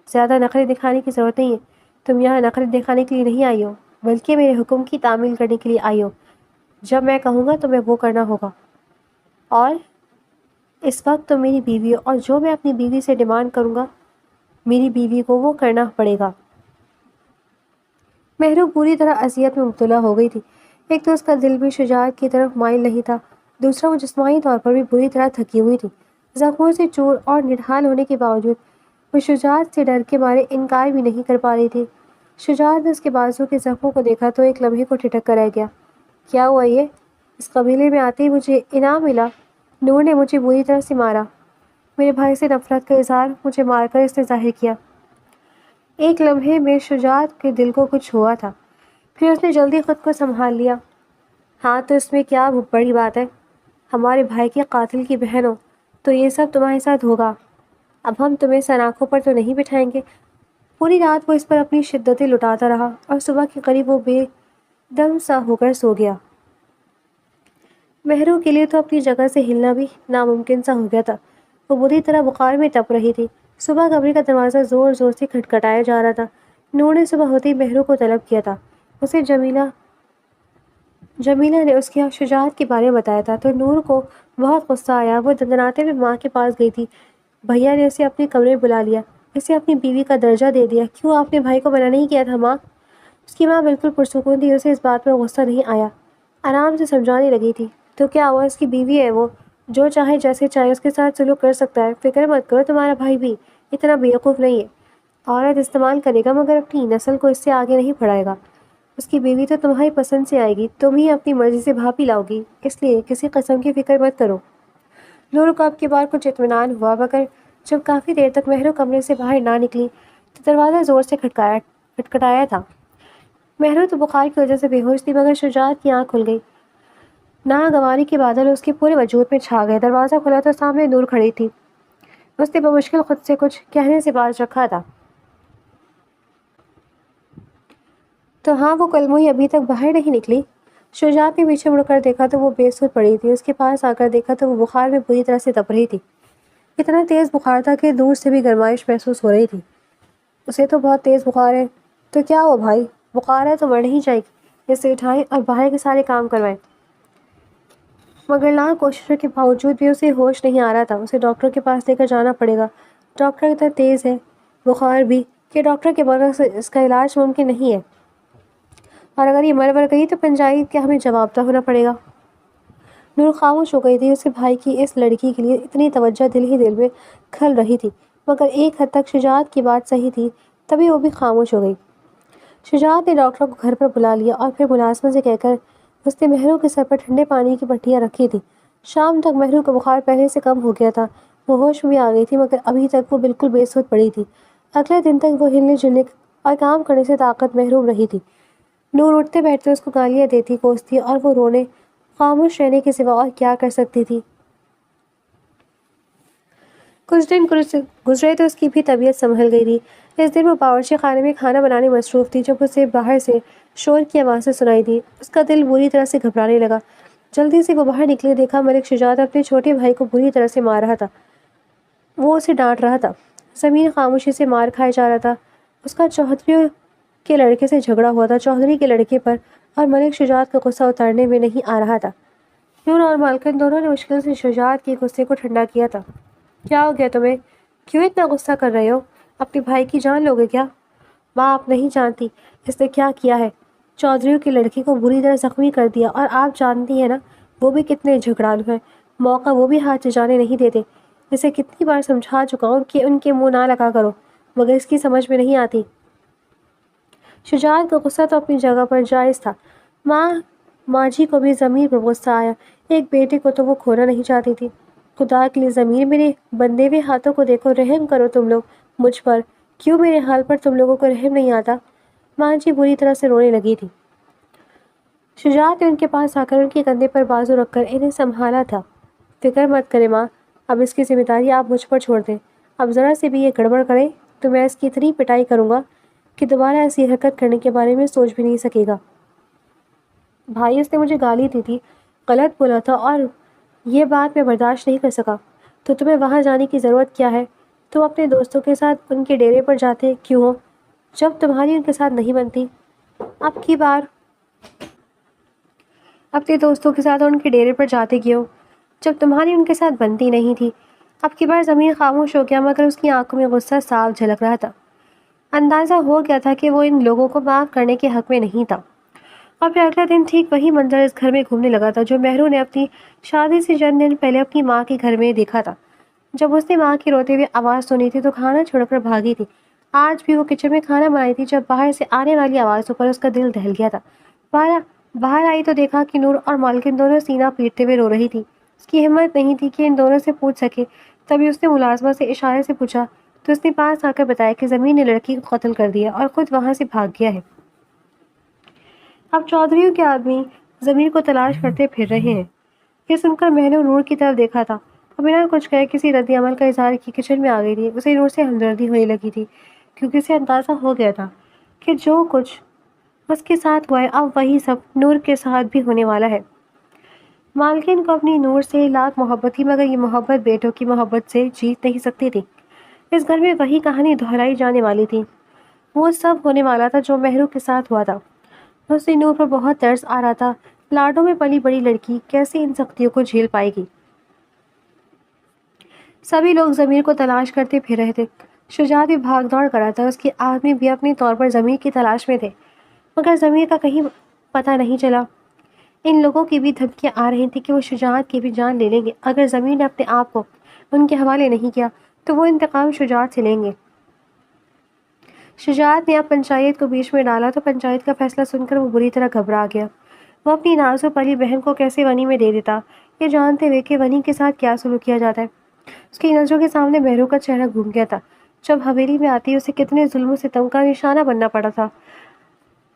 زیادہ نخرے دکھانے کی ضرورت نہیں ہے، تم یہاں نخرے دکھانے کے لیے نہیں آئی ہو بلکہ میرے حکم کی تعمیل کرنے کے لیے آئی ہو۔ جب میں کہوں گا تمہیں وہ کرنا ہوگا، اور اس وقت تم میری بیوی ہو، اور جو میں اپنی بیوی سے ڈیمانڈ کروں گا میری بیوی کو وہ کرنا پڑے گا۔ مہرو پوری طرح اذیت میں مبتلا ہو گئی تھی۔ ایک تو اس کا دل بھی شجاعت کی طرف مائل نہیں تھا، دوسرا وہ جسمانی طور پر بھی بری طرح تھکی ہوئی تھی۔ زخموں سے چور اور نڈھال ہونے کے باوجود وہ شجاعت سے ڈر کے مارے انکار بھی نہیں کر پا رہی تھی۔ شجاعت نے اس کے بازو کے زخموں کو دیکھا تو ایک لمحے کو ٹھٹک کر رہ گیا۔ کیا ہوا یہ؟ اس قبیلے میں آتے ہی مجھے انعام ملا، نور نے مجھے بری طرح سے مارا، میرے بھائی سے نفرت کا اظہار مجھے مار کر اس نے ظاہر کیا۔ ایک لمحے میں شجاعت کے دل کو کچھ ہوا تھا، پھر اس نے جلدی خود کو سنبھال لیا۔ ہاں تو اس میں کیا بڑی بات ہے، ہمارے بھائی کے قاتل کی بہن ہو تو یہ سب تمہارے ساتھ ہوگا۔ اب ہم تمہیں سناخوں پر تو نہیں بٹھائیں گے۔ پوری رات وہ اس پر اپنی شدتیں لٹاتا رہا اور صبح کے قریب وہ بے دم سا ہو کر سو گیا۔ مہرو کے لیے تو اپنی جگہ سے ہلنا بھی ناممکن سا ہو گیا تھا۔ وہ بری طرح بخار میں تپ رہی تھی۔ صبح کمرے کا دروازہ زور زور سے کھٹکھٹایا جا رہا تھا۔ نور نے صبح ہوتے ہی مہرو کو طلب کیا تھا۔ اسے جمیلہ نے اس کی شجاعت کے بارے میں بتایا تھا تو نور کو بہت غصہ آیا۔ وہ دندناتے ہوئے ماں کے پاس گئی تھی۔ بھیا نے اسے اپنے کمرے میں بلا لیا، اسے اپنی بیوی کا درجہ دے دیا۔ کیوں آپ نے بھائی کو منع نہیں کیا تھا ماں؟ اس کی ماں بالکل پرسکون تھی، اسے اس بات پر غصہ نہیں آیا، آرام سے سمجھانے لگی تھی۔ تو کیا ہوا، اس کی بیوی ہے، وہ جو چاہے جیسے چاہے اس کے ساتھ سلوک کر سکتا ہے، فکر مت کرو، تمہارا بھائی بھی اتنا بیوقوف نہیں ہے۔ عورت استعمال کرے گا مگر اپنی نسل کو اس سے آگے نہیں بڑھائے گا۔ اس کی بیوی تو تمہاری پسند سے آئے گی، تم ہی اپنی مرضی سے بھاپی لاؤ گی، اس لیے کسی قسم کی فکر مت کرو۔ نور کو اب کی بار کچھ اطمینان ہوا، مگر جب کافی دیر تک مہرو کمرے سے باہر نہ نکلی تو دروازہ زور سے کھٹکھٹایا تھا۔ مہرو تو بخار کی وجہ سے بے ہوش تھی، مگر شجاعت کی آنکھ کھل گئی۔ ناگواری کے بادل اس کے پورے وجود میں چھا گئے۔ دروازہ کھلا تو سامنے نور کھڑی تھی۔ اس نے بمشکل خود سے کچھ کہنے سے باز رکھا تھا۔ تو ہاں، وہ کلموئی ابھی تک باہر نہیں نکلی؟ شجاعت نے پیچھے مڑ کر دیکھا تو وہ بے سود پڑی تھی۔ اس کے پاس آ کر دیکھا تو وہ بخار میں بری طرح سے تپ رہی تھی۔ اتنا تیز بخار تھا کہ دور سے بھی گرمائش محسوس ہو رہی تھی۔ اسے تو بہت تیز بخار ہے۔ تو کیا ہوا بھائی، بخار ہے تو مر نہیں جائے گی؟ اسے اٹھائیں اور باہر کے سارے کام کروائیں، مگر لاکھ کوششوں کے باوجود بھی اسے ہوش نہیں آ رہا تھا۔ اسے ڈاکٹر کے پاس لے کر جانا پڑے گا۔ ڈاکٹر اتنا تیز ہے، بخار بھی، کہ ڈاکٹر کے بغیر اس کا علاج ممکن نہیں ہے، اور اگر یہ مر گئی تو پنچایت کے ہمیں جواب دہ ہونا پڑے گا۔ نور خاموش ہو گئی تھی۔ اسے بھائی کی اس لڑکی کے لیے اتنی توجہ دل ہی دل میں کھل رہی تھی، مگر ایک حد تک شجاعت کی بات صحیح تھی، تبھی وہ بھی خاموش ہو گئی۔ شجاعت نے ڈاکٹر کو گھر پر بلا لیا اور پھر ملازمہ سے کہہ کر اس نے مہرو کے سر پر ٹھنڈے پانی کی پٹیاں رکھی تھیں۔ شام تک مہرو کا بخار پہلے سے کم ہو گیا تھا، وہ ہوش میں آ گئی تھی، مگر ابھی تک وہ بالکل بے سود پڑی تھی۔ اگلے دن تک وہ ہلنے جلنے اور کام کرنے سے طاقت محروم رہی تھی۔ نور اٹھتے بیٹھتے اس کو گالیاں دیتی، کوستی، اور وہ رونے خاموش رہنے کے سوا اور کیا کر سکتی تھی۔ کچھ دن گزرے تو اس کی بھی طبیعت سنبھل گئی تھی۔ اس دن وہ باورچی خانے میں کھانا بنانے مصروف تھی جب اسے باہر سے شور کی آوازیں سنائی دی۔ اس کا دل بری طرح سے گھبرانے لگا۔ جلدی سے وہ باہر نکلی، دیکھا ملک شجاعت اپنے چھوٹے بھائی کو بری طرح سے مار رہا تھا۔ وہ اسے ڈانٹ رہا تھا۔ زمین خاموشی سے مار کھائے جا رہا تھا۔ اس کا چودھریوں کے لڑکے سے جھگڑا ہوا تھا، چودھری کے لڑکے پر، اور ملک شجاعت کا غصہ اتارنے میں نہیں آ رہا تھا۔ نور اور مالکن دونوں نے مشکل سے شجاعت کے غصے کو ٹھنڈا کیا تھا۔ کیا ہو گیا تمہیں؟ کیوں اتنا غصہ کر رہے ہو؟ اپنے بھائی کی جان لوگے کیا؟ ماں، آپ نہیں جانتی اس نے کیا کیا ہے۔ چودھریوں کی لڑکی کو بری طرح زخمی کر دیا، اور آپ جانتی ہیں نا وہ بھی کتنے جھگڑالو ہیں، موقع وہ بھی ہاتھ سے جانے نہیں دیتے۔ اسے کتنی بار سمجھا چکا ہوں کہ ان کے منہ نہ لگا کرو، مگر اس کی سمجھ میں نہیں آتی۔ شجاعت کا غصہ تو اپنی جگہ پر جائز تھا۔ ماں جی کو بھی ضمیر پر غصہ آیا۔ ایک بیٹے کو تو وہ کھونا نہیں چاہتی تھی۔ خدا کے لیے ضمیر، میرے بندے ہوئے ہاتھوں کو دیکھو، رحم کرو تم لوگ مجھ پر۔ کیوں میرے حال پر تم لوگوں کو رحم نہیں آتا؟ ماں جی بری طرح سے رونے لگی تھی۔ شجاعت نے ان کے پاس آ کر ان کے کندھے پر بازو رکھ کر انہیں سنبھالا تھا۔ فکر مت کریں ماں، اب اس کی ذمہ داری آپ مجھ پر چھوڑ دیں۔ اب ذرا سے بھی یہ گڑبڑ کرے تو میں اس کی اتنی پٹائی کروں گا کہ دوبارہ ایسی حرکت کرنے کے بارے میں سوچ بھی نہیں سکے گا۔ بھائی، اس نے مجھے گالی دی تھی، غلط بولا تھا، اور یہ بات میں برداشت نہیں کر سکا۔ تو تمہیں وہاں جانے کی ضرورت کیا ہے؟ تم اپنے دوستوں کے ساتھ ان کے ڈیرے پر جاتے کیوں ہو جب تمہاری ان کے ساتھ نہیں بنتی؟ اب کی بار اپنے دوستوں کے ساتھ ان کے ڈیرے پر جاتے کیوں جب تمہاری ان کے ساتھ بنتی نہیں تھی؟ اب کی بار زمین خاموش ہو گیا، مگر اس کی آنکھوں میں غصہ صاف جھلک رہا تھا۔ اندازہ ہو گیا تھا کہ وہ ان لوگوں کو معاف کرنے کے حق میں نہیں تھا۔ اور پھر اگلا دن ٹھیک وہی منظر اس گھر میں گھومنے لگا تھا جو مہرو نے اپنی شادی سے چند دن پہلے اپنی ماں کے گھر میں دیکھا تھا۔ جب اس نے ماں کی روتے ہوئے آواز سنی تھی تو کھانا چھوڑ کر بھاگی تھی۔ آج بھی وہ کچن میں کھانا بنائی تھی جب باہر سے آنے والی آوازوں پر اس کا دل دہل گیا تھا۔ باہر آئی تو دیکھا کہ نور اور مالکن دونوں سینہ پیٹتے ہوئے رو رہی تھی۔ اس کی ہمت نہیں تھی کہ ان دونوں سے پوچھ سکے۔ تبھی اس نے ملازمہ سے اشارے سے پوچھا تو اس نے پاس آ کر بتایا کہ زمین نے لڑکی کو قتل کر دیا اور خود وہاں سے بھاگ گیا ہے۔ اب چودھریوں کے آدمی زمین کو تلاش کرتے پھر رہے ہیں۔ یہ سن کر میں نے نور کی طرف دیکھا تھا اور بنا کچھ کہے کسی رد عمل کا اظہار کی کچن میں آ گئی تھی۔ اسے نور سے ہمدردی ہونے لگی تھی، کیونکہ اسے اندازہ ہو گیا تھا کہ جو کچھ اس کے ساتھ ہوا ہے اب وہی سب نور کے ساتھ بھی ہونے والا ہے۔ مالکن کو اپنی نور سے لاکھ محبت تھی، مگر یہ محبت بیٹوں کی محبت سے جیت نہیں سکتی تھی۔ اس گھر میں وہی کہانی دہرائی جانے والی تھی، وہ سب ہونے والا تھا جو مہرو کے ساتھ ہوا تھا۔ اسے نور پر بہت ترس آ رہا تھا۔ لاڈوں میں پلی بڑی لڑکی کیسے ان سختیوں کو جھیل پائے گی؟ سبھی لوگ ضمیر کو تلاش کرتے پھر رہے تھے۔ شجاعت بھی بھاگ دوڑ کر رہا تھا، اس کے آدمی بھی اپنے طور پر ضمیر کی تلاش میں تھے، مگر ضمیر کا کہیں پتہ نہیں چلا۔ ان لوگوں کی بھی دھمکیاں آ رہی تھیں کہ وہ شجاعت کی بھی جان لے لیں گے۔ اگر ضمیر نے اپنے آپ کو ان کے حوالے نہیں کیا تو وہ انتقام شجاعت سے لیں گے۔ شجاعت نے اب پنچایت کو بیچ میں ڈالا تو پنچایت کا فیصلہ سن کر وہ بری طرح گھبرا گیا۔ وہ اپنی نازو پلی بہن کو کیسے ونی میں دے دیتا، یہ جانتے ہوئے کہ ونی کے ساتھ کیا سلوک کیا جاتا ہے۔ اس کی نظروں کے سامنے مہرو کا چہرہ گھوم گیا تھا۔ جب حویلی میں آتی اسے کتنے ظلم و ستم کا نشانہ بننا پڑا تھا۔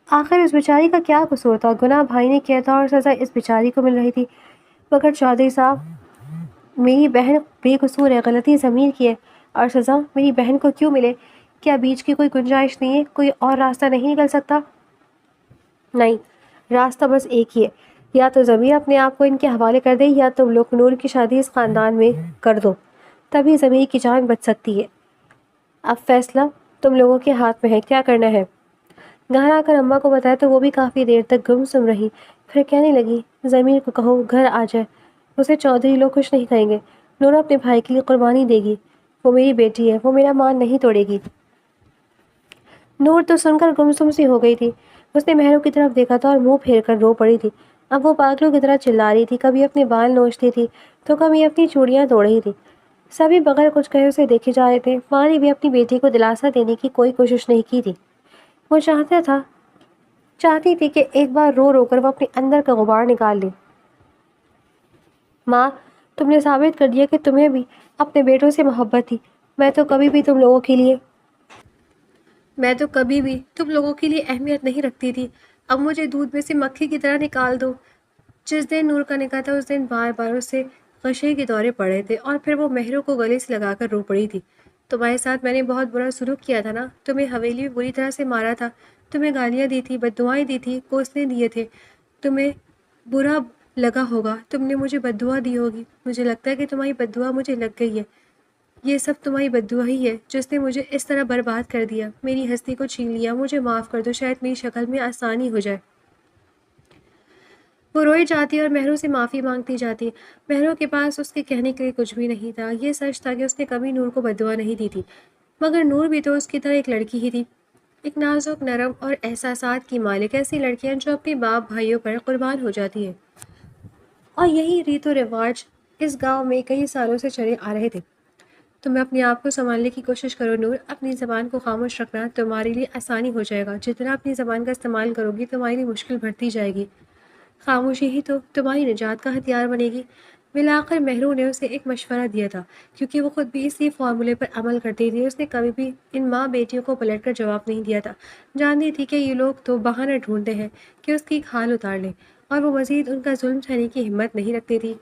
آخر اس بیچاری کا کیا قصور تھا؟ گناہ بھائی نے کیا تھا اور سزا اس بیچاری کو مل رہی تھی۔ مگر چودھری صاحب، میری بہن بے قصور ہے، غلطی ضمیر کی ہے، اور سزا میری بہن کو کیوں ملے؟ کیا بیچ کی کوئی گنجائش نہیں ہے؟ کوئی اور راستہ نہیں نکل سکتا؟ نہیں، راستہ بس ایک ہی ہے، یا تو ضمیر اپنے آپ کو ان کے حوالے کر دے یا تم لوگ نور کی شادی اس خاندان میں کر دو، تبھی ضمیر کی جان بچ سکتی ہے۔ اب فیصلہ تم لوگوں کے ہاتھ میں ہے، کیا کرنا ہے؟ گھر آ کر اماں کو بتایا تو وہ بھی کافی دیر تک گم رہی، پھر کہنے لگی ضمیر کو کہو گھر آ جائے، اسے چودھری لوگ کچھ نہیں کہیں گے، نورا اپنے بھائی کے لیے قربانی دے گی، وہ میری بیٹی ہے، وہ میرا مان نہیں توڑے گی۔ نور تو سن کر گمسم سی ہو گئی تھی، اس نے مہروں کی طرف دیکھا تھا اور منہ پھیر کر رو پڑی تھی۔ اب وہ پاگلوں کی طرح چلا رہی تھی، کبھی اپنے بال نوچتی تھی تو کبھی اپنی چوڑیاں توڑ رہی تھی۔ سبھی بغیر کچھ کہے اسے دیکھے جا رہے تھے۔ ماں نے بھی اپنی بیٹی کو دلاسا دینے کی کوئی کوشش نہیں کی تھی۔ وہ چاہتی تھی کہ ایک بار رو رو کر وہ اپنے اندر کا غبار نکال لے۔ ماں، تم نے ثابت کر دیا کہ تمہیں بھی اپنے بیٹوں سے محبت تھی۔ میں تو کبھی بھی تم لوگوں کے لیے اہمیت نہیں رکھتی تھی۔ اب مجھے دودھ میں سے مکھی کی طرح نکال دو۔ جس دن نور کا نکاح تھا اس دن بار بار اسے غشے کے دورے پڑے تھے اور پھر وہ مہروں کو گلے سے لگا کر رو پڑی تھی۔ تمہارے ساتھ میں نے بہت برا سلوک کیا تھا نا، تمہیں حویلی میں بری طرح سے مارا تھا، تمہیں گالیاں دی تھی، بد دعائیں دی تھی، کوسنے دیے تھے، تمہیں برا لگا ہوگا، تم نے مجھے بد دعا دی ہوگی۔ مجھے لگتا ہے کہ تمہاری بد دعا مجھے لگ گئی ہے۔ یہ سب تمہاری بد دعا ہی ہے جس نے مجھے اس طرح برباد کر دیا، میری ہستی کو چھین لیا۔ مجھے معاف کر دو، شاید میری شکل میں آسانی ہو جائے۔ وہ روئی جاتی اور مہروں سے معافی مانگتی جاتی۔ مہروں کے پاس اس کے کہنے کے لیے کچھ بھی نہیں تھا۔ یہ سچ تھا کہ اس نے کبھی نور کو بد دعا نہیں دی تھی، مگر نور بھی تو اس کی طرح ایک لڑکی ہی تھی، ایک نازک، نرم اور احساسات کی مالک، ایسی لڑکیاں جو اپنے باپ بھائیوں پر قربان ہو جاتی ہیں۔ اور یہی ریت و رواج اس گاؤں میں کئی سالوں سے چلے آ رہے تھے۔ تم اپنے آپ کو سنبھالنے کی کوشش کرو نور، اپنی زبان کو خاموش رکھنا تمہارے لیے آسانی ہو جائے گا۔ جتنا اپنی زبان کا استعمال کرو گی تمہارے لیے مشکل بڑھتی جائے گی۔ خاموشی ہی تو تمہاری نجات کا ہتھیار بنے گی۔ ملا کر مہروں نے اسے ایک مشورہ دیا تھا، کیونکہ وہ خود بھی اسی فارمولے پر عمل کرتی تھی۔ اس نے کبھی بھی ان ماں بیٹیوں کو پلٹ کر جواب نہیں دیا تھا، جانتی تھی کہ یہ لوگ تو بہانے ڈھونڈتے ہیں کہ اس کی کھال اتار لیں، اور وہ مزید ان کا ظلم سہنے کی ہمت نہیں رکھتی تھی۔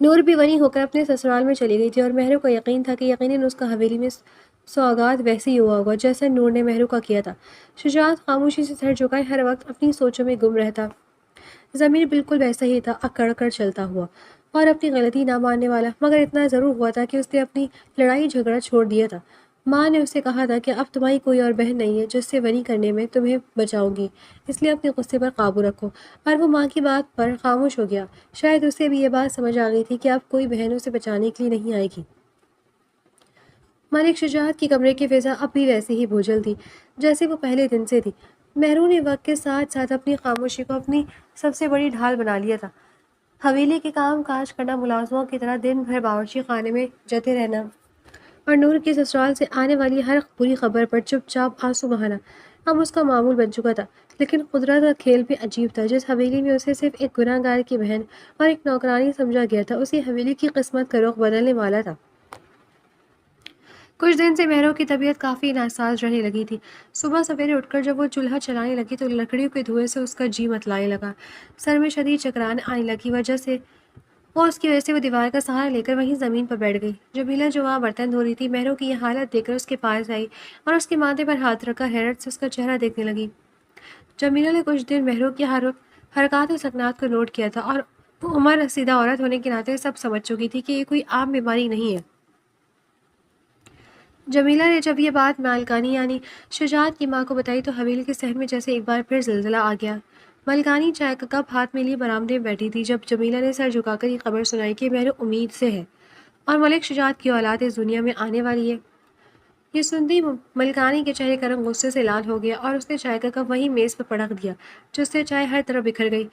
نور بھی غنی ہو کر اپنے سسرال میں چلی گئی تھی اور مہروں کو یقین تھا کہ یقیناً اس کا حویلی میں سوگات ویسے ہی ہوا ہوگا جیسا نور نے مہروں کا کیا تھا۔ شجاعت خاموشی سے سر جھکائے ہر وقت اپنی سوچوں میں گم رہتا۔ ضمیر بالکل ویسا ہی تھا، اکڑ کر چلتا ہوا اور اپنی غلطی نہ ماننے والا، مگر اتنا ضرور ہوا تھا کہ اس نے اپنی لڑائی جھگڑا چھوڑ دیا تھا۔ ماں نے اسے کہا تھا کہ اب تمہاری کوئی اور بہن نہیں ہے جس سے ونی کرنے میں تمہیں بچاؤں گی، اس لیے اپنے غصے پر قابو رکھو۔ اور وہ ماں کی بات پر خاموش ہو گیا۔ شاید اسے بھی یہ بات سمجھ آ گئی تھی کہ اب کوئی بہن اسے بچانے کے لیے نہیں آئے گی۔ ملک شجاعت کی کمرے کی فضا اب بھی ویسے ہی بوجھل تھی جیسے وہ پہلے دن سے تھی۔ مہروں نے وقت کے ساتھ ساتھ اپنی خاموشی کو اپنی سب سے بڑی ڈھال بنا لیا تھا۔ حویلی کے کام کاج کرنا، ملازموں کی طرح دن بھر باورچی خانے میں جتے رہنا اور نور کی سسرال سے آنے والی ہر بری خبر پر چپ چاپ آنسو بہانا اب اس کا معمول بن چکا تھا۔ لیکن قدرت کا کھیل بھی عجیب تھا۔ جس حویلی میں اسے صرف ایک گناہ گار کی بہن اور ایک نوکرانی سمجھا گیا تھا، اسی حویلی کی قسمت کا رخ بدلنے والا تھا۔ کچھ دن سے مہروں کی طبیعت کافی ناساز رہنے لگی تھی۔ صبح سویرے اٹھ کر جب وہ چولہا چلانے لگی تو لکڑیوں کے دھوئیں سے اس کا جی متلانے لگا، سر میں شدید چکران آنے لگی۔ اس کی وجہ سے وہ دیوار کا سہارا لے کر وہیں زمین پر بیٹھ گئی۔ جمیلہ جو وہاں برتن دھو رہی تھی، مہروں کی یہ حالت دیکھ کر اس کے پاس آئی اور اس کے ماتھے پر ہاتھ رکھ کر حیرت سے اس کا چہرہ دیکھنے لگی۔ جمیلہ نے کچھ دن مہروں کی حرکات و سکنات کو نوٹ کیا تھا اور وہ عمر رسیدہ عورت ہونے کے ناطے سب سمجھ چکی تھی کہ یہ کوئی عام بیماری نہیں ہے۔ جمیلہ نے جب یہ بات ملکانی یعنی شجاعت کی ماں کو بتائی تو حویلی کے صحن میں جیسے ایک بار پھر زلزلہ آ گیا۔ ملکانی چائے کا کپ ہاتھ میں لیے برآمدے میں بیٹھی تھی جب جمیلہ نے سر جھکا کر یہ خبر سنائی کہ مہر امید سے ہے اور ملک شجاعت کی اولاد اس دنیا میں آنے والی ہے۔ یہ سنتے ہی ملکانی کے چہرے کا رنگ غصے سے لال ہو گیا اور اس نے چائے کا کپ وہیں میز پر پٹک دیا، جس سے چائے ہر طرف بکھر گئی۔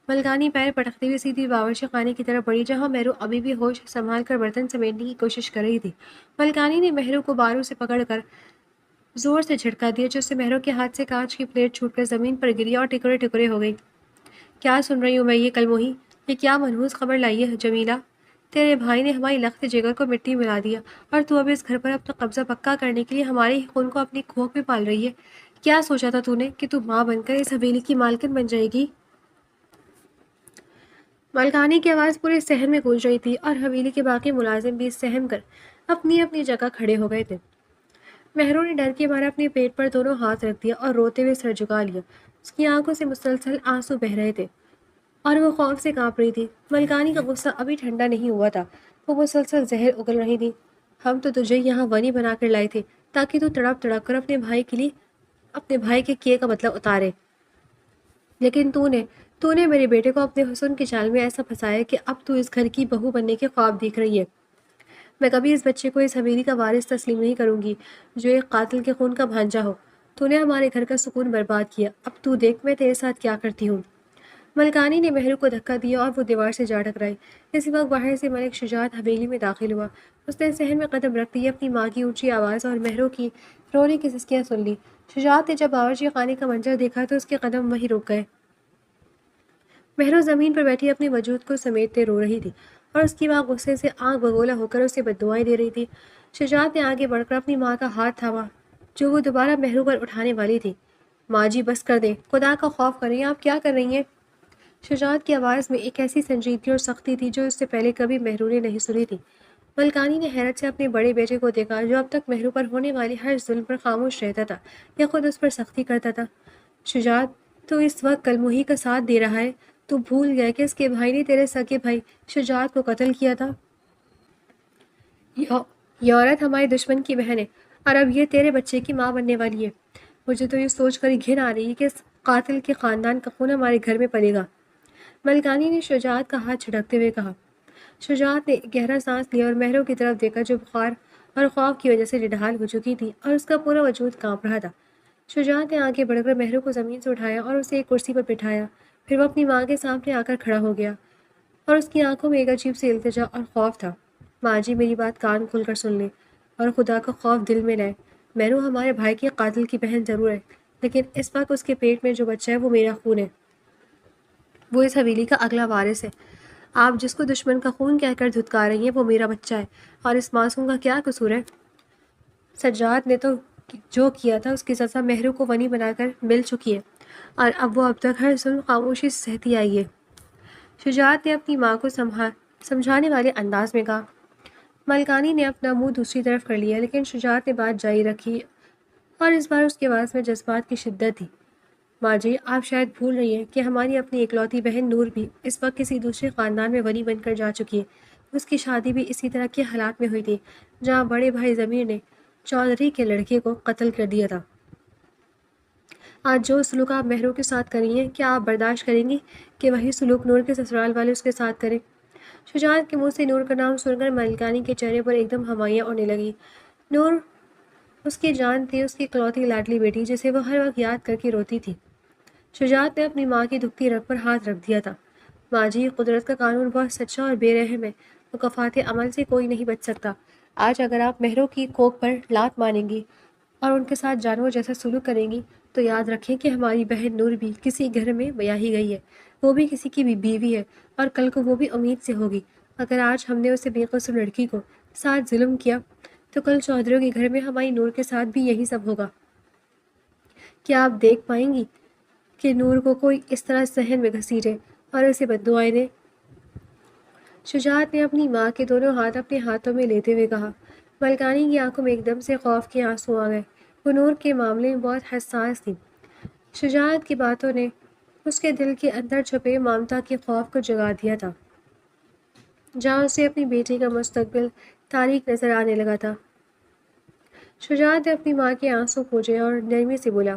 ملکانی پیر پٹکتے ہوئے سیدھی باورچی خانے کی طرف بڑھی جہاں مہرو ابھی بھی ہوش سنبھال کر برتن سمیٹنے کی کوشش کر رہی تھی۔ ملکانی نے مہرو کو باروں سے پکڑ کر زور سے جھٹکا دیا جس سے مہروں کے ہاتھ سے کانچ کی پلیٹ چھوٹ کر زمین پر گری اور ٹکڑے ٹکڑے ہو گئی۔ کیا سن رہی ہوں میں یہ کلموہی؟ یہ کیا منحوس خبر لائی ہے جمیلہ؟ تیرے بھائی نے ہماری لخت جگر کو مٹی ملا دیا اور تو اب اس گھر پر اپنا قبضہ پکا کرنے کے لیے ہمارے ہی خون کو اپنی کھوک میں پال رہی ہے۔ کیا سوچا تھا تو نے کہ تو ماں بن کر اس حویلی کی مالکن بن جائے گی؟ ملکانی کی آواز پورے صحن میں گونج رہی تھی اور حویلی کے باقی ملازم بھی سہم کر اپنی اپنی جگہ کھڑے ہو گئے تھے۔ مہروں نے ڈر کے مارے اپنے پیٹ پر دونوں ہاتھ رکھ دیا اور روتے ہوئے سر جھکا لیا۔ اس کی آنکھوں سے مسلسل آنسو بہہ رہے تھے اور وہ خوف سے کانپ رہی تھی۔ ملکانی کا غصہ ابھی ٹھنڈا نہیں ہوا تھا، وہ مسلسل زہر اگل رہی تھی۔ ہم تو تجھے یہاں ونی بنا کر لائے تھے تاکہ تو تڑپ تڑپ کر اپنے بھائی کے لیے اپنے بھائی کے کیے کا مطلب اتارے، لیکن تو نے میرے بیٹے کو اپنے حسن کی جال میں ایسا پھنسایا کہ اب تو اس گھر کی بہو بننے کے خواب دیکھ رہی ہے۔ میں کبھی اس بچے کو اس حویلی کا وارث تسلیم نہیں کروں گی جو ایک قاتل کے خون کا بھانجا ہو۔ تو نے ہمارے گھر کا سکون برباد کیا، اب تو دیکھ میں تیرے ساتھ کیا کرتی ہوں۔ ملکانی نے مہرو کو دھکا دیا اور وہ دیوار سے جا ٹکرائی۔ اسی وقت باہر سے ملک شجاعت حویلی میں داخل ہوا۔ اس نے صحن میں قدم رکھتے ہی اپنی ماں کی اونچی آواز اور مہرو کی رونے کی سسکیاں سن لی۔ شجاعت نے جب باورچی خانے کا منظر دیکھا تو اس کے قدم وہیں رک گئے۔ مہرو زمین پر بیٹھی اپنے وجود کو سمیٹتے رو رہی تھی اور اس کی ماں غصے سے آنکھ بگولا ہو کر اسے بددعائیں دے رہی تھی۔ شجاعت نے آگے بڑھ کر اپنی ماں کا ہاتھ تھاما جو وہ دوبارہ مہرو پر اٹھانے والی تھی۔ ماں جی بس کر دیں، خدا کا خوف کریں، آپ کیا کر رہی ہیں؟ شجاعت کی آواز میں ایک ایسی سنجیدگی اور سختی تھی جو اس سے پہلے کبھی مہرو نے نہیں سنی تھی۔ ملکانی نے حیرت سے اپنے بڑے بیٹے کو دیکھا جو اب تک مہرو پر ہونے والی ہر ظلم پر خاموش رہتا تھا یا خود اس پر سختی کرتا تھا۔ شجاعت، تو اس وقت کلموہی کا ساتھ دے رہا ہے؟ تو بھول گیا کہ اس کے بھائی نے تیرے سگے بھائی شجاعت کو قتل کیا تھا؟ یہ عورت ہمارے دشمن کی بہن ہے اور اب یہ تیرے بچے کی ماں بننے والی ہے۔ مجھے تو یہ سوچ کر ہی گھن آ رہی ہے کہ اس قاتل کے خاندان کا خون ہمارے گھر میں پلے گا۔ ملکانی نے شجاعت کا ہاتھ جھٹکتے ہوئے کہا۔ شجاعت نے ایک گہرا سانس لیا اور مہرو کی طرف دیکھا جو بخار اور خوف کی وجہ سے نڈھال ہو چکی تھی اور اس کا پورا وجود کانپ رہا تھا۔ شجاعت نے آگے بڑھ کر مہرو کو زمین سے اٹھایا اور اسے ایک کرسی پر بٹھایا، پھر وہ اپنی ماں کے سامنے آ کر کھڑا ہو گیا اور اس کی آنکھوں میں ایک عجیب سی التجا اور خوف تھا۔ ماں جی میری بات کان کھول کر سن لیں اور خدا کا خوف دل میں لائے۔ مہرو ہمارے بھائی کے قاتل کی بہن ضرور ہے، لیکن اس وقت اس کے پیٹ میں جو بچہ ہے وہ میرا خون ہے، وہ اس حویلی کا اگلا وارث ہے۔ آپ جس کو دشمن کا خون کہہ کر دھتکار رہی ہیں وہ میرا بچہ ہے، اور اس معصوم کا کیا قصور ہے؟ سجاد نے تو جو کیا تھا اس کی سزا مہرو کو ونی بنا کر مل چکی ہے اور اب وہ اب تک ہر ظلم خاموشی سے سہتی آئی ہے۔ شجاعت نے اپنی ماں کو سمجھانے والے انداز میں کہا۔ ملکانی نے اپنا منہ دوسری طرف کر لیا لیکن شجاعت نے بات جاری رکھی اور اس بار اس کی آواز میں جذبات کی شدت تھی۔ ماں جی آپ شاید بھول رہی ہیں کہ ہماری اپنی اکلوتی بہن نور بھی اس وقت کسی دوسرے خاندان میں ونی بن کر جا چکی ہے۔ اس کی شادی بھی اسی طرح کے حالات میں ہوئی تھی جہاں بڑے بھائی ضمیر نے چودھری کے لڑکے کو قتل کر دیا تھا۔ آج جو سلوک آپ مہرو کے ساتھ کری ہیں کیا آپ برداشت کریں گی کہ وہی سلوک نور کے سسرال والے اس کے ساتھ کریں؟ شجاعت کے منہ سے نور کا نام سن کر ملکانی کے چہرے پر ایک دم ہمائیاں اڑنے لگی۔ نور اس کی جان تھی، اس کی اکلوتی لاڈلی بیٹی جسے وہ ہر وقت یاد کر کے روتی تھی۔ شجاعت نے اپنی ماں کی دکھتی رگ پر ہاتھ رکھ دیا تھا۔ ماں جی قدرت کا قانون بہت سچا اور بے رحم ہے، مکافات عمل سے کوئی نہیں بچ سکتا۔ آج اگر آپ مہرو کی کوکھ پر لات ماریں گی اور ان کے ساتھ جانور جیسا سلوک کریں گی تو یاد رکھیں کہ ہماری بہن نور بھی کسی گھر میں بیاہی گئی ہے، وہ بھی کسی کی بیوی ہے اور کل کو وہ بھی امید سے ہوگی۔ اگر آج ہم نے اسے بے قصور لڑکی کو ساتھ ظلم کیا تو کل چودھریوں کے گھر میں ہماری نور کے ساتھ بھی یہی سب ہوگا۔ کیا آپ دیکھ پائیں گی کہ نور کو کوئی اس طرح صحن میں گھسیٹے اور اسے بددعائیں دے؟ شجاعت نے اپنی ماں کے دونوں ہاتھ اپنے ہاتھوں میں لیتے ہوئے کہا۔ ملکانی کی آنکھوں میں ایک دم سے خوف کے آنسو آ گئے۔ وہ نور کے معاملے میں بہت حساس تھی۔ شجاعت کی باتوں نے اس کے دل کے اندر چھپے ممتا کے خوف کو جگا دیا تھا، جہاں اسے اپنی بیٹی کا مستقبل تاریک نظر آنے لگا تھا۔ شجاعت نے اپنی ماں کے آنسو پوچھے اور نرمی سے بولا،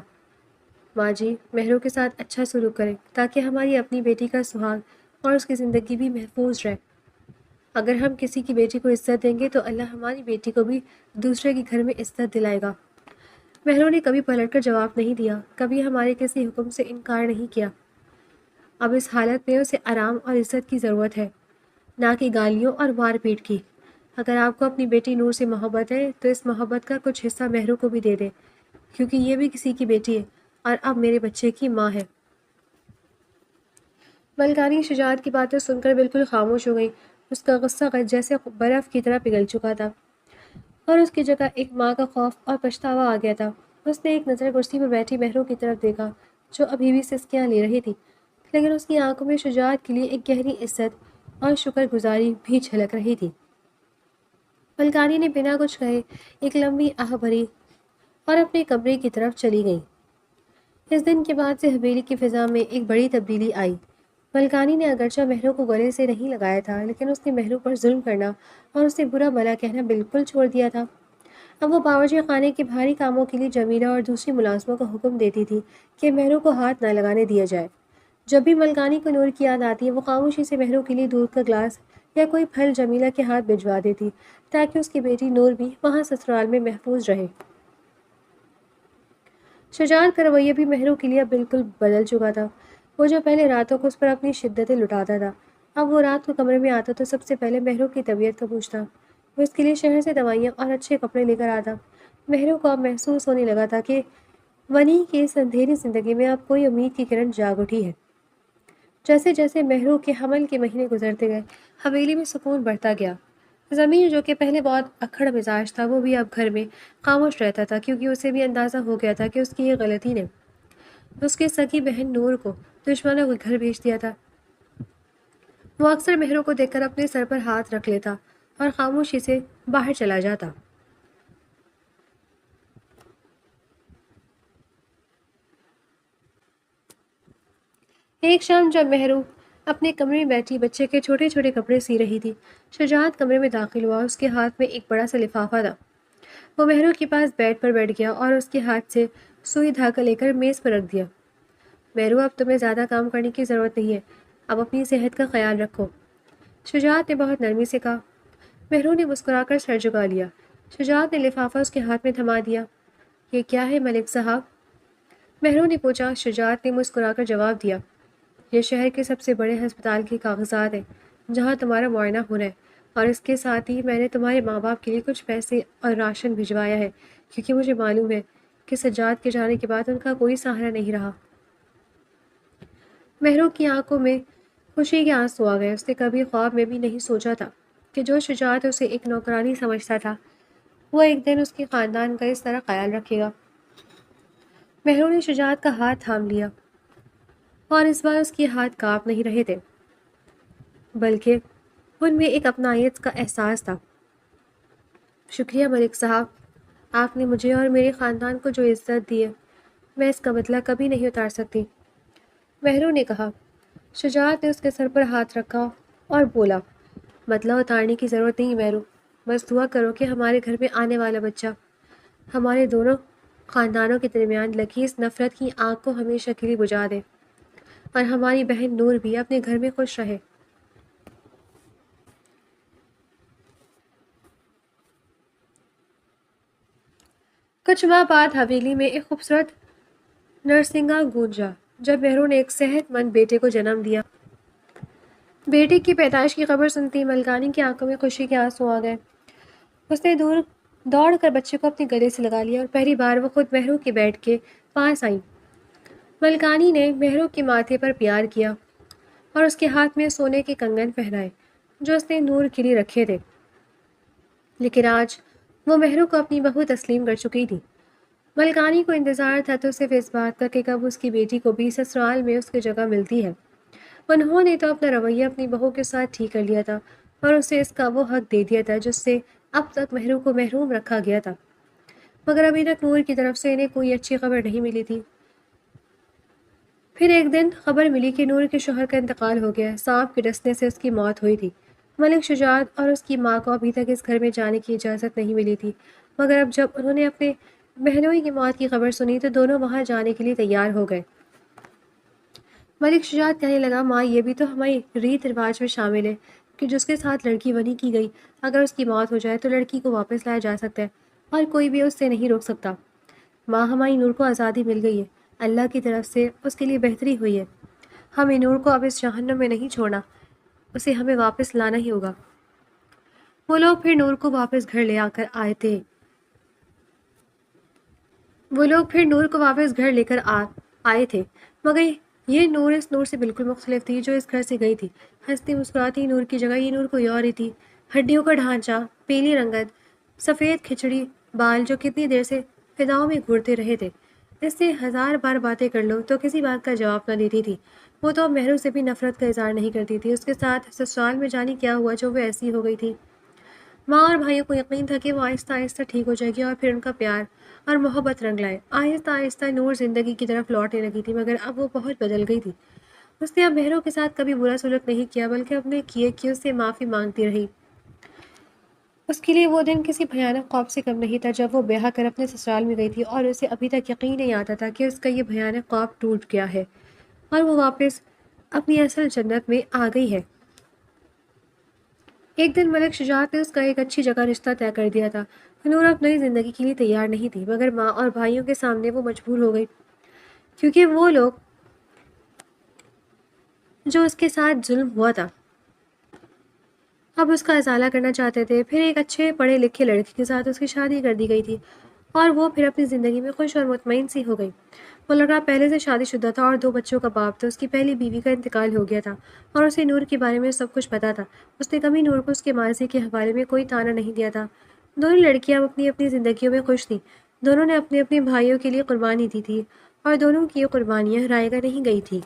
ماں جی مہرو کے ساتھ اچھا سلوک کریں تاکہ ہماری اپنی بیٹی کا سہاگ اور اس کی زندگی بھی محفوظ رہے۔ اگر ہم کسی کی بیٹی کو عزت دیں گے تو اللہ ہماری بیٹی کو بھی دوسرے کے گھر میں عزت دلائے گا۔ مہرو نے کبھی پلٹ کر جواب نہیں دیا، کبھی ہمارے کسی حکم سے انکار نہیں کیا۔ اب اس حالت میں اسے آرام اور عزت کی ضرورت ہے، نہ کہ گالیوں اور مار پیٹ کی۔ اگر آپ کو اپنی بیٹی نور سے محبت ہے تو اس محبت کا کچھ حصہ مہرو کو بھی دے دیں، کیونکہ یہ بھی کسی کی بیٹی ہے اور اب میرے بچے کی ماں ہے۔ ملکانی شجاعت کی باتیں سن کر بالکل خاموش ہو گئی۔ اس کا غصہ جیسے برف کی طرح پگھل چکا تھا اور اس کی جگہ ایک ماں کا خوف اور پچھتاوا آ گیا تھا۔ اس نے ایک نظر کرسی پر بیٹھی مہرو کی طرف دیکھا جو ابھی بھی سسکیاں لے رہی تھی، لیکن اس کی آنکھوں میں شجاعت کے لیے ایک گہری عزت اور شکر گزاری بھی جھلک رہی تھی۔ ملکانی نے بنا کچھ کہے ایک لمبی آہ بھری اور اپنے کمرے کی طرف چلی گئی۔ اس دن کے بعد سے حویلی کی فضا میں ایک بڑی تبدیلی آئی۔ ملکانی نے اگرچہ مہرو کو گلے سے نہیں لگایا تھا لیکن اس نے مہرو پر ظلم کرنا اور اسے برا بھلا کہنا بالکل چھوڑ دیا تھا۔ اب وہ باورچی خانے کے بھاری کاموں کے لیے جمیلہ اور دوسری ملازموں کو حکم دیتی تھی کہ مہروں کو ہاتھ نہ لگانے دیا جائے۔ جب بھی ملکانی کو نور کی یاد آتی ہے وہ خاموشی سے مہروں کے لیے دودھ کا گلاس یا کوئی پھل جمیلہ کے ہاتھ بھجوا دیتی تاکہ اس کی بیٹی نور بھی وہاں سسرال میں محفوظ رہے۔ شجاعت کا رویہ بھی مہروں کے لیے اب بالکل بدل چکا تھا۔ وہ جو پہلے راتوں کو اس پر اپنی شدتیں لٹاتا تھا، اب وہ رات کو کمرے میں آتا تو سب سے پہلے مہروں کی طبیعت کا پوچھتا۔ وہ اس کے لیے شہر سے دوائیاں اور اچھے کپڑے لے کر آتا۔ مہروں کو اب محسوس ہونے لگا تھا کہ ونی کی اس اندھیری زندگی میں اب کوئی امید کی کرن جاگ اٹھی ہے۔ جیسے جیسے مہروں کے حمل کے مہینے گزرتے گئے حویلی میں سکون بڑھتا گیا۔ ضمیر جو کہ پہلے بہت اکھڑ مزاج تھا وہ بھی اب گھر میں خاموش رہتا تھا، کیونکہ اسے بھی اندازہ ہو گیا تھا کہ اس کی یہ غلطی نے اس کی سگی بہن نور کو دشمنوں کے گھر بھیج دیا تھا۔ وہ اکثر مہروں کو دیکھ کر اپنے سر پر ہاتھ رکھ لیتا اور خاموشی سے باہر چلا جاتا۔ ایک شام جب مہرو اپنے کمرے میں بیٹھی بچے کے چھوٹے چھوٹے کپڑے سی رہی تھی، شجاعت کمرے میں داخل ہوا۔ اس کے ہاتھ میں ایک بڑا سا لفافہ تھا۔ وہ مہرو کے پاس بیڈ پر بیٹھ گیا اور اس کے ہاتھ سے سوئی دھاگا لے کر میز پر رکھ دیا۔ مہرو، اب تمہیں زیادہ کام کرنے کی ضرورت نہیں ہے، اب اپنی صحت کا خیال رکھو، شجاعت نے بہت نرمی سے کہا۔ مہرو نے مسکرا کر سر جھکا لیا۔ شجاعت نے لفافہ اس کے ہاتھ میں تھما دیا۔ یہ کیا ہے ملک صاحب؟ مہرو نے پوچھا۔ شجاعت نے مسکرا کر جواب دیا، یہ شہر کے سب سے بڑے ہسپتال کے کاغذات ہیں جہاں تمہارا معائنہ ہونا ہے، اور اس کے ساتھ ہی میں نے تمہارے ماں باپ کے لیے کچھ پیسے اور راشن بھجوایا ہے، کیونکہ مجھے معلوم ہے کہ سجاد کے جانے کے بعد ان کا کوئی سہارا نہیں رہا۔ مہرو کی آنکھوں میں خوشی کے آنسو آ گئے۔ اس نے کبھی خواب میں بھی نہیں سوچا تھا کہ جو شجاعت اسے ایک نوکرانی سمجھتا تھا وہ ایک دن اس کے خاندان کا اس طرح خیال رکھے گا۔ مہرو نے شجاعت کا ہاتھ تھام لیا، اور اس بار اس کے ہاتھ کانپ نہیں رہے تھے، بلکہ ان میں ایک اپنائیت کا احساس تھا۔ شکریہ ملک صاحب، آپ نے مجھے اور میرے خاندان کو جو عزت دی ہے میں اس کا بدلہ کبھی نہیں اتار سکتی، مہرو نے کہا۔ شجاعت نے اس کے سر پر ہاتھ رکھا اور بولا، بدلہ اتارنے کی ضرورت نہیں مہرو، بس دعا کرو کہ ہمارے گھر میں آنے والا بچہ ہمارے دونوں خاندانوں کے درمیان لگی اس نفرت کی آگ کو ہمیشہ کے لیے بجھا دے، اور ہماری بہن نور بھی اپنے گھر میں خوش رہے۔ کچھ ماہ بعد حویلی میں ایک خوبصورت نرسنگا گونجا جب مہرو نے ایک صحت مند بیٹے کو جنم دیا۔ بیٹے کی پیدائش کی خبر سنتی ملکانی کی آنکھوں میں خوشی کے آنسو آ گئے۔ اس نے دوڑ کر بچے کو اپنے گلے سے لگا لیا اور پہلی بار وہ خود مہرو کے بیڈ کے پاس آئی۔ ملکانی نے مہرو کے ماتھے پر پیار کیا اور اس کے ہاتھ میں سونے کے کنگن پہنائے جو اس نے نور کے لیے رکھے تھے، لیکن آج وہ مہرو کو اپنی بہو تسلیم کر چکی تھی۔ ملکانی کو انتظار تھا تو صرف اس بات کا کہ کب اس کی بیٹی کو بھی سسرال میں اس کی جگہ ملتی ہے۔ انہوں نے تو اپنا رویہ اپنی بہو کے ساتھ ٹھیک کر لیا تھا اور اسے اس کا وہ حق دے دیا تھا جس سے اب تک مہرو کو محروم رکھا گیا تھا، مگر ابھی تک نور کی طرف سے انہیں کوئی اچھی خبر نہیں ملی تھی۔ پھر ایک دن خبر ملی کہ نور کے شوہر کا انتقال ہو گیا ہے، سانپ کے ڈسنے سے اس کی موت ہوئی تھی۔ ملک شجاعت اور اس کی ماں کو ابھی تک اس گھر میں جانے کی اجازت نہیں ملی تھی، مگر اب جب انہوں نے اپنے بہنوئی کی موت کی خبر سنی تو دونوں وہاں جانے کے لیے تیار ہو گئے۔ ملک شجاعت کہنے لگا، ماں یہ بھی تو ہماری ریت رواج میں شامل ہے کہ جس کے ساتھ لڑکی ونی کی گئی اگر اس کی موت ہو جائے تو لڑکی کو واپس لایا جا سکتا ہے اور کوئی بھی اس سے نہیں روک سکتا۔ ماں، ہماری نور کو آزادی مل گئی ہے، اللہ کی طرف سے اس کے لیے بہتری ہوئی ہے، ہمیں نور کو اب اس جہنم میں نہیں چھوڑنا، اسے ہمیں واپس لانا ہی ہوگا۔ وہ لوگ پھر نور کو واپس گھر لے کر آئے تھے، مگر یہ نور اس نور سے بالکل مختلف تھی جو اس گھر سے گئی تھی۔ ہنستی مسکراتی نور کی جگہ یہ نور کوئی اور ہی تھی، ہڈیوں کا ڈھانچہ، پیلی رنگت، سفید کھچڑی بال جو کتنی دیر سے فضاؤں میں گھورتے رہے تھے۔ اس سے ہزار بار باتیں کر لو تو کسی بات کا جواب نہ دیتی تھی۔ وہ تو اب مہرو سے بھی نفرت کا اظہار نہیں کرتی تھی، اس کے ساتھ سسرال میں جانے کیا ہوا جو وہ ایسی ہو گئی تھی۔ ماں اور بھائیوں کو یقین تھا کہ وہ آہستہ آہستہ ٹھیک ہو جائے گی اور پھر ان کا پیار اور محبت رنگ لائے۔ آہستہ آہستہ نور زندگی کی طرف لوٹنے لگی تھی، مگر اب وہ بہت بدل گئی تھی۔ اس نے اب مہرو کے ساتھ کبھی برا سلوک نہیں کیا، بلکہ اپنے کیے کہ اس سے معافی مانگتی رہی۔ اس کے لیے وہ دن کسی بھیانک خواب سے کم نہیں تھا جب وہ بیاہ کر اپنے سسرال میں گئی تھی اور اسے ابھی تک یقین نہیں آتا تھا کہ اس کا یہ بھیانک خواب ٹوٹ گیا ہے اور وہ واپس اپنی اصل جنت میں آ گئی ہے۔ ایک دن ملک شجاعت نے اس کا ایک اچھی جگہ رشتہ طے کر دیا تھا۔ نور اب نئی زندگی کے لیے تیار نہیں تھی، مگر ماں اور بھائیوں کے سامنے وہ مجبور ہو گئی، کیونکہ وہ لوگ جو اس کے ساتھ ظلم ہوا تھا اب اس کا ازالہ کرنا چاہتے تھے۔ پھر ایک اچھے پڑھے لکھے لڑکے کے ساتھ اس کی شادی کر دی گئی تھی اور وہ پھر اپنی زندگی میں خوش اور مطمئن سی ہو گئی۔ وہ لڑکا پہلے سے شادی شدہ تھا اور 2 بچوں کا باپ تھا۔ اس کی پہلی بیوی کا انتقال ہو گیا تھا اور اسے نور کے بارے میں سب کچھ پتا تھا۔ اس نے کبھی نور کو اس کے ماضی کے حوالے میں کوئی طعنہ نہیں دیا تھا۔ دونوں لڑکیاں اپنی اپنی زندگیوں میں خوش تھیں۔ دونوں نے اپنے اپنے بھائیوں کے لیے قربانی دی تھی اور دونوں کی یہ قربانیاں رائے گاہ نہیں گئی تھی۔